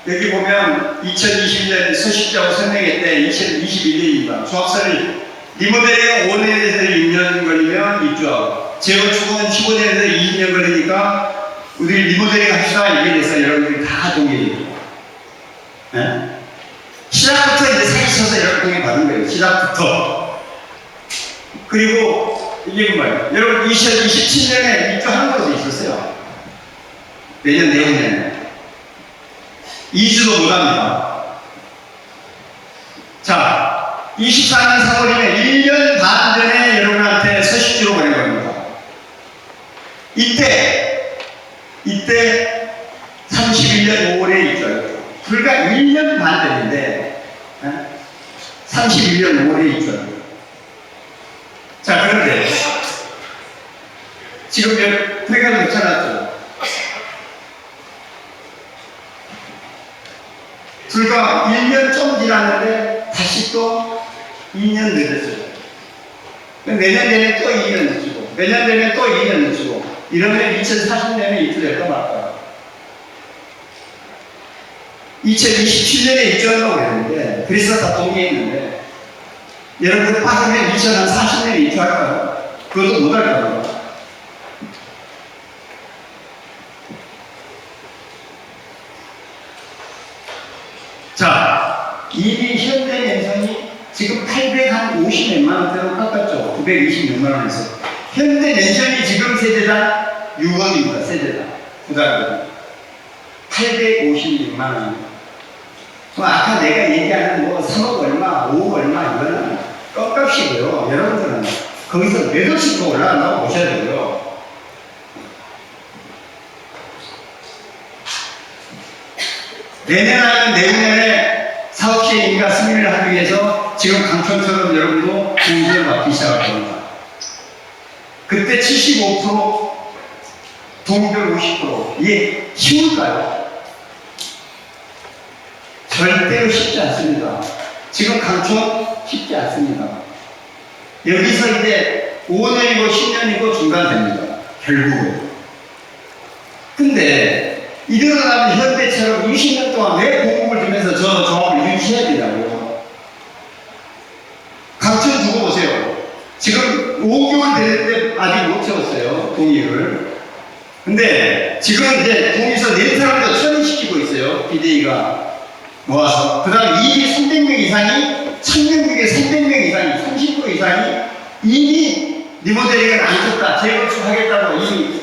여기 보면 2021년 서식자고 설명회 때 2021년입니다. 조합설이 리모델링은 5년에서 6년 걸리면 입주하고 재건축은 15년에서 20년 걸리니까 우리 리모델링 합시다 이게 돼서 여러분들이 다 동의해요. 네? 시작부터 이제 사기 쳐서 이렇게 동의 받은 거예요. 시작부터. 그리고 이게 뭐예요? 여러분 2027년에 입주하는 것도 있었어요. 내년 내후년에 2주도 못합니다. 자, 24년 3월이면 1년 반 전에 여러분한테 서식지로 보낸 겁니다. 이때 31년 5월에 입주했어요. 불과 1년 반 전인데 31년 5월에 입주했어요. 자, 그런데 지금 회계를 붙여놨죠. 불과 1년 좀 지났는데 다시 또 2년 늦었어요. 내년 되면 또 2년 늦추고 내년 되면 또 2년 늦추고 이러면 2040년에 입주될까 말까요? 2027년에 입주하려고 했는데 그래서 다 동의했는데 여러분들 빠르면 2040년에 입주할까요? 그것도 못할까요? 자, 이미 현대랜선이 지금 850몇만 원대로 깎았죠. 926만 원에서. 현대랜선이 지금 세대당 6억입니다. 세대당. 부담금 856만 원. 아까 내가 얘기하는 뭐 3억 얼마, 5억 얼마 이거는 껌값이고요. 여러분들은 거기서 몇 억씩 더 올라간다고 보셔야 되고요. 내년 아니면 내후년에 사업 시행인가 승인을 하기 위해서 지금 강촌처럼 여러분도 공지를 받기 시작할 겁니다. 그때 75%, 동별 50%. 이게 쉬울까요? 절대로 쉽지 않습니다. 지금 강촌 쉽지 않습니다. 여기서 이제 5년이고 10년이고 중단됩니다. 결국은. 근데 이러다가면 현대처럼 20년 동안 왜 공급을 주면서 저 조합을 유지해야 되냐고요. 강촌 두고 보세요. 지금 5개월 됐는데 아직 못 채웠어요. 동의를. 근데 지금 이제 동의서 낸 사람도 처리시키고 있어요. 비대위가 모아서. 그 다음에 이미 300명 이상이 1000명 중에 300명 이상이 30% 이상이 이미 리모델링을 안 줬다. 재건축하겠다고 이미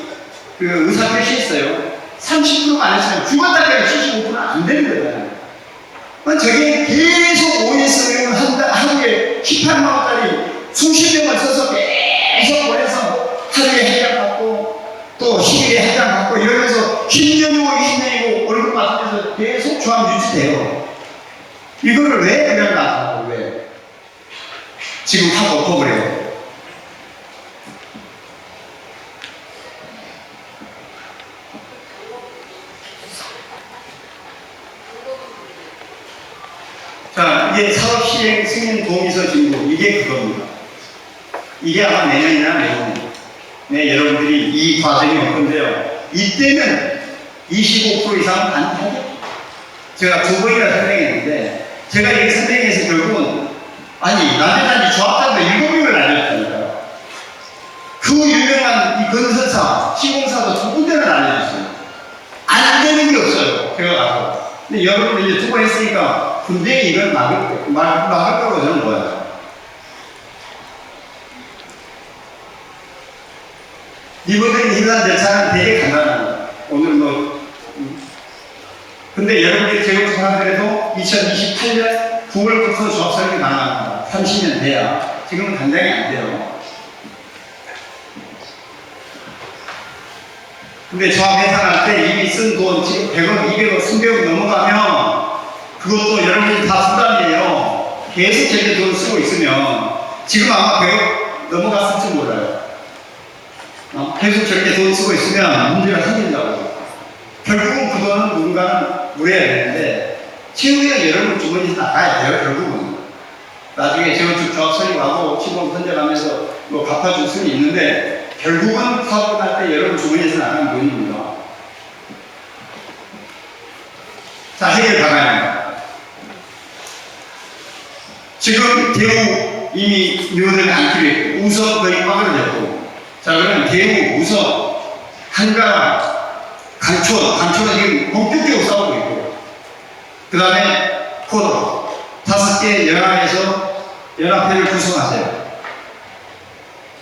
그 의사 표시했어요. 30%가 안 했으면 죽었다면 75%는 안 되는 거잖아요. 저게 계속 OS 운영을 하루에 18만 원짜리 수십 명을 써서 계속 보내서 하루에 한 장 받고 또 10일에 한 장 받고 이러면서 10년이고 20년이고 월급 받으면서 계속 조합 유지돼요. 이거를 왜 그냥 놔둬? 왜? 지금 확 엎어버려요. 자, 이게 사업 시행 승인 동의서 진구, 이게 그겁니다. 이게 아마 내년이나 내후년에 여러분들이 이 과정이 올 건데요. 이때는 25% 이상은 반대하겠죠. 제가 두 번이나 설명했는데, 제가 이 설명해서 결국은, 아니, 남대단지 조합장도 7명을 알려줬다니까요. 그 유명한 이 건설사, 시공사도 두 군데를 알려줬어요. 안 되는 게 없어요. 제가 가서. 근데 여러분들 이제 두 번 했으니까, 분명히 이걸 막을 거라고 저는 봐요. 리모델링 일반 절차는 되게 간단합니다. 오늘 근데 여러분들이 재건축 하더라도 2028년 9월부터 조합 설계 가능합니다. 30년 돼야. 지금은 당장이 안 돼요. 근데 조합 예산할 때 이미 쓴 돈 지금 100억, 200억, 300억 넘어가면 그것도 여러분들이 다 부담이에요. 계속 저렇게 돈 쓰고 있으면 지금 아마 100억 넘어갔을지 몰라요. 계속 저렇게 돈 쓰고 있으면 문제가 생긴다고. 결국은 그 돈은 누군가는 물어야 되는데 최후에 여러분 주머니에서 나가야 돼요. 결국은 나중에 재건축 조합 설립하고 시범 선정하면서 뭐 갚아줄 수는 있는데 결국은 사업을 할 때 여러분 주머니에서 나가는 돈입니다. 자, 해결 방안입니다. 지금 대우 이미 리모델링 안 필요했고 우선 거의 빠그러졌고, 자, 그러면 대우, 우선, 한가람, 강촌은 지금 본격적으로 싸우고 있고, 그 다음에 포도, 5개 연합회를 구성하세요.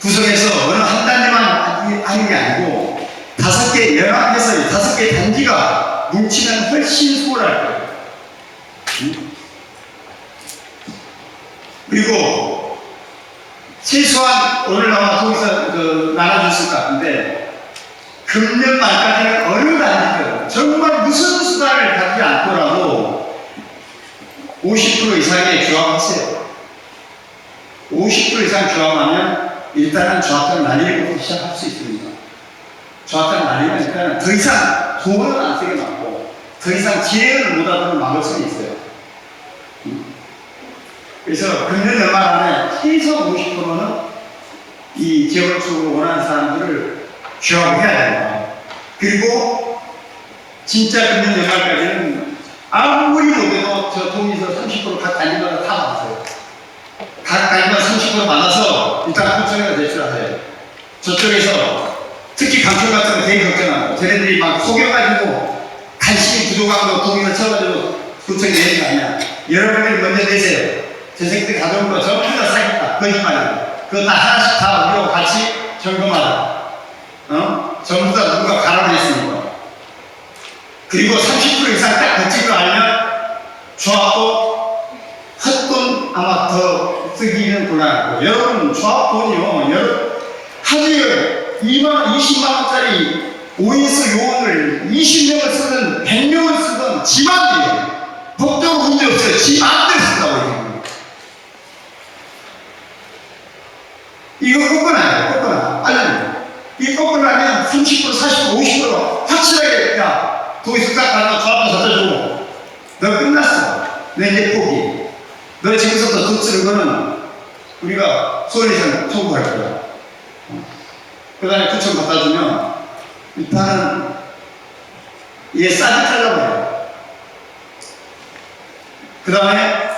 구성해서 어느 한 단지만 하는 게 아니고 5개 연합해서 5개 단지가 뭉치면 훨씬 수월할 거예요. 그리고 최소한 오늘 아마 거기서 나눠줬을 것 같은데 금년 말까지는 어느 단지든 정말 무슨 수단을 갖지 않더라도 50% 이상의 조합하세요. 50% 이상 조합하면 일단은 조합장 날리기부터 시작할 수 있습니다. 조합장 날리면 일단은 더 이상 돈은 안 쓰게 막고 더 이상 지혜를 못하도록 막을 수는 있어요. 그래서 금년 연말 안에 최소 50%는 이 재건축을 원하는 사람들을 조합을 해야 된다. 그리고 진짜 금년 연말까지는 아무리 못해도 저 동의서 30% 각 단지마다 다 받았어요. 각 단지마다 30% 받아서 일단 구청에다 제출하세요. 저쪽에서 특히 강촌 같은 거 되게 걱정하고 쟤네들이 막 속여가지고 간신히 부족한 거 동의서 쳐가지고 구청에 내는 거 아니야. 여러분들이 먼저 내세요. 제 새끼들 가져온 거 전부 다 사겠다. 거짓말이야. 그거 다 하나씩 다 우리하고 같이 점검하자. 전부 다 누군가 가라고 했으니까. 그리고 30% 이상 딱 거친 거 알면 조합도 헛돈 아마 더 쓰기는 곤란하고, 여러분 조합 돈이요. 하루에 20만 원짜리 OS 요원을 20명을 쓰든 100명을 쓰든 지 마음대로 법적으로 문제 없어요. 지 마음대로 쓴다고 얘기합니다. 이거 꺾어놔요. 꺾어놔. 알려줘요. 이 꺾어놔면 30%, 40%, 50% 확실하게 야 거기서 딱 가서 조합도 갖다 주고 너 끝났어. 내 이제 포기. 너 지금부터 돈 쓰는 거는 우리가 소원에서 청구할 거야. 그 다음에 9천 갖다 주면 일단은 얘 싸게 잘라버려요. 그 다음에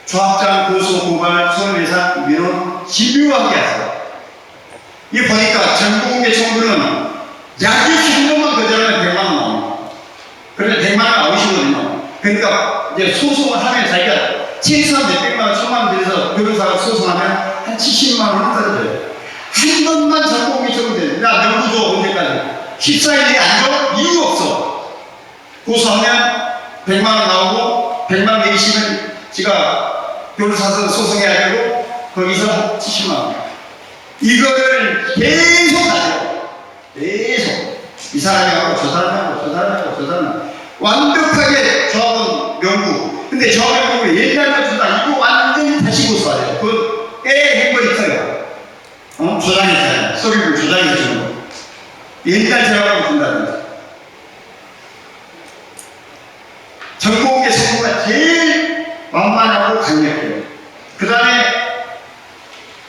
조합장, 고소, 고발, 손해배상, 민원 집요하게 하세요. 이 보니까 전국공개 청구는 약육시 한 번만 거절하면 100만 원 나옵니다. 그런데 100만 원 나오시거든요. 그러니까 이제 소송을 하면 자기가 최소한 몇백만 원, 1000만 원 들여서 변호사가 소송하면 한 70만 원은 떨어져요. 한 번만 전국공개 청구돼요. 야, 명부 줘, 언제까지? 14일이 안 줘? 이유가 없어. 고소하면 100만 원 나오고 100만 원 내기시면 지가 변호사서 소송해야 되고 거기서 70만 원. 이거를 계속 하죠. 계속. 이 사람이 하고 저 사람이 하고 저 사람이 하고 저 사람이 하고 완벽하게 조합은 명부. 근데 조합 명부가 옛날 같은다. 이거 완전히 다시 고소하죠. 그건 꽤 행거 있어요. 조장했잖아요. 소리를 조장해 주는 거. 옛날 제가하고 준다든지. 전공의 성부가 제일 만만하고 강력해요. 그 다음에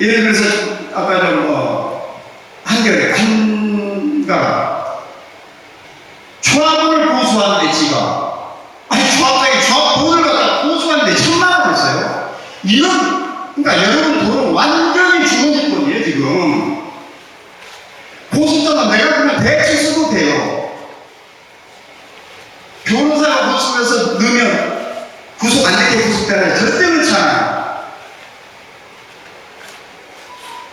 예를 들어서 아까 한결에 한가 조합원을 고소하는데 지가 아니 조합장이 조합원을 갖다 고소하는데 1000만 원을 써요. 이런 그러니까 여러분 돈은 완전히 주머니 돈이에요 지금. 고소장은 내가 그러면 대충 써도 돼요. 변호사가 고소해서 넣으면 구속 안 되게 구속되나요? 절대 그렇지 않아요.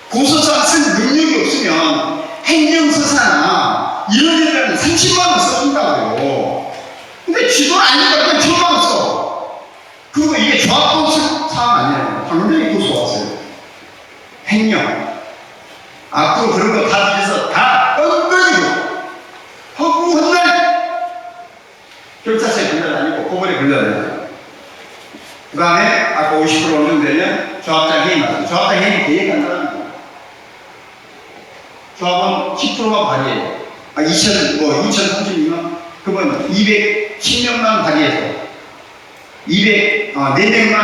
고소장 쓸 능력이 없으면 행정서사나 이런 데는 30만 원 써준다고요. 근데 지도 아니니까 그냥 1000만 원 써. 그리고 이게 조합법 사항 아니에요. 당연히 고소 왔어요. 행령. 앞으로 그런 거 다 뒤에서 다 엉거리고 하고 훗날 경찰서에 걸려다니고 법원에 걸려다니고 그 다음에 아까 50% 언정되면 조합장 회의 맞아요. 조합장 회의 되게 간단합니다. 조합은 10%만 발의해요. 2032만? 그러면 210명만 발의해서 400만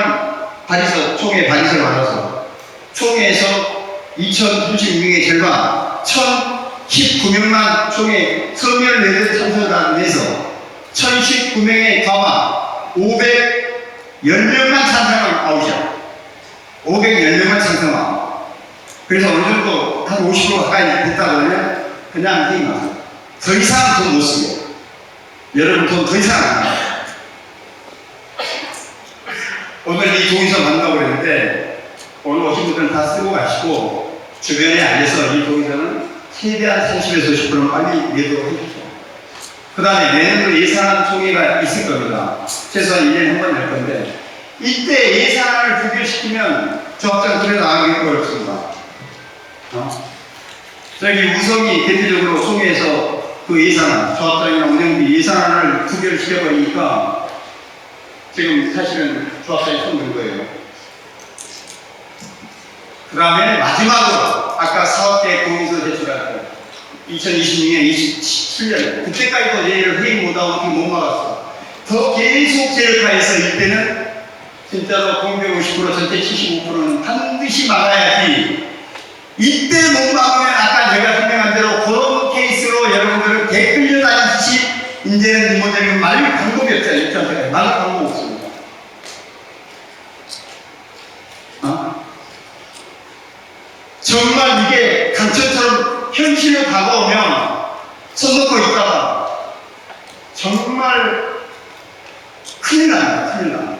발의서, 총회 발의서를 받아서 총회에서 2036명의 절반 1019명만 총회 서면 내는 참석을 내서 1019명의 과반 510명만 찬성을 아웃이야. 510명만 찬성을 아웃. 그래서 어느 정도 한 50% 가까이 됐다 그러면 그냥 회의 나와요. 더 이상 돈 못 쓰고. 여러분 돈 더 이상 안 나와요. 오늘 이 동의서 만나고 그랬는데 오늘 오신 분들은 다 쓰고 가시고 주변에 알려서 이 동의서는 최대한 30에서 50% 빨리 내도록 해주세요. 그 다음에 내년도 예산안 총회가 있을 겁니다. 최소한 1년에 한 번 낼 건데 이때 예산안을 부결시키면 조합장 그래 나가기 어렵습니다. 저기 우성이 대표적으로 총회에서 그 예산안, 조합장이나 운영비 예산안을 부결시켜버리니까 지금 사실은 조합장이 손 든 거예요. 그 다음에 마지막으로 아까 사업계획 공유서 제출할 때 2026년, 27년 그때까지도 얘를 회의 못하고 못 막았어. 더 계속 제일화해서 이때는 진짜로 공개 50% 전체 75%는 반드시 막아야지. 이때 못 막으면 아까 제가 설명한 대로 그런 케이스로 여러분들은 개 끌려다니듯이 이제는 이모델은 말릴 방법이 없어요. 입장에서 말릴 방법 없습니다. 정말 이게 강철처럼 현실로 다가오면 손 놓고 있다가 정말 큰일 납니다. 큰일 납니다.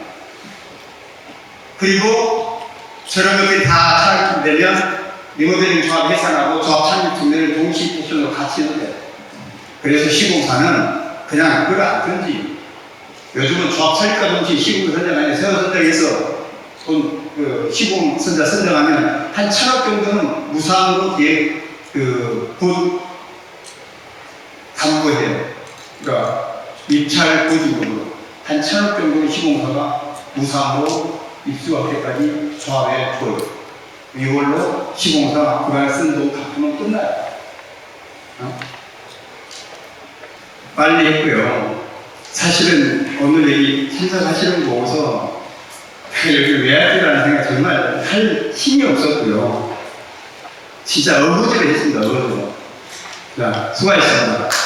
그리고 저런 것들이 다 차입되면 리모델링 조합 해산하고 조합 창립 증례를 동시 포션으로 같이 해도 돼요. 그래서 시공사는 그냥 그걸 안 던지. 요즘은 조합 설립과 동시 시공 선정하는데 세워 선정해서 시공 선정하면 한 1000억 정도는 무상으로 곧 담보해요. 그러니까 입찰 고지급으로 한 1,000억 정도의 시공사가 무상으로 입수업계까지 조합해 줘요. 이걸로 시공사 그간 쓴 돈 갚으면 끝나요. 빨리 했고요. 사실은 오늘 여기 참석하시는 거 보고서 여기 왜 할지라는 생각 정말 할 힘이 없었고요. 진짜 어부지를 했습니다. 어부지로. 자, 수고하셨습니다.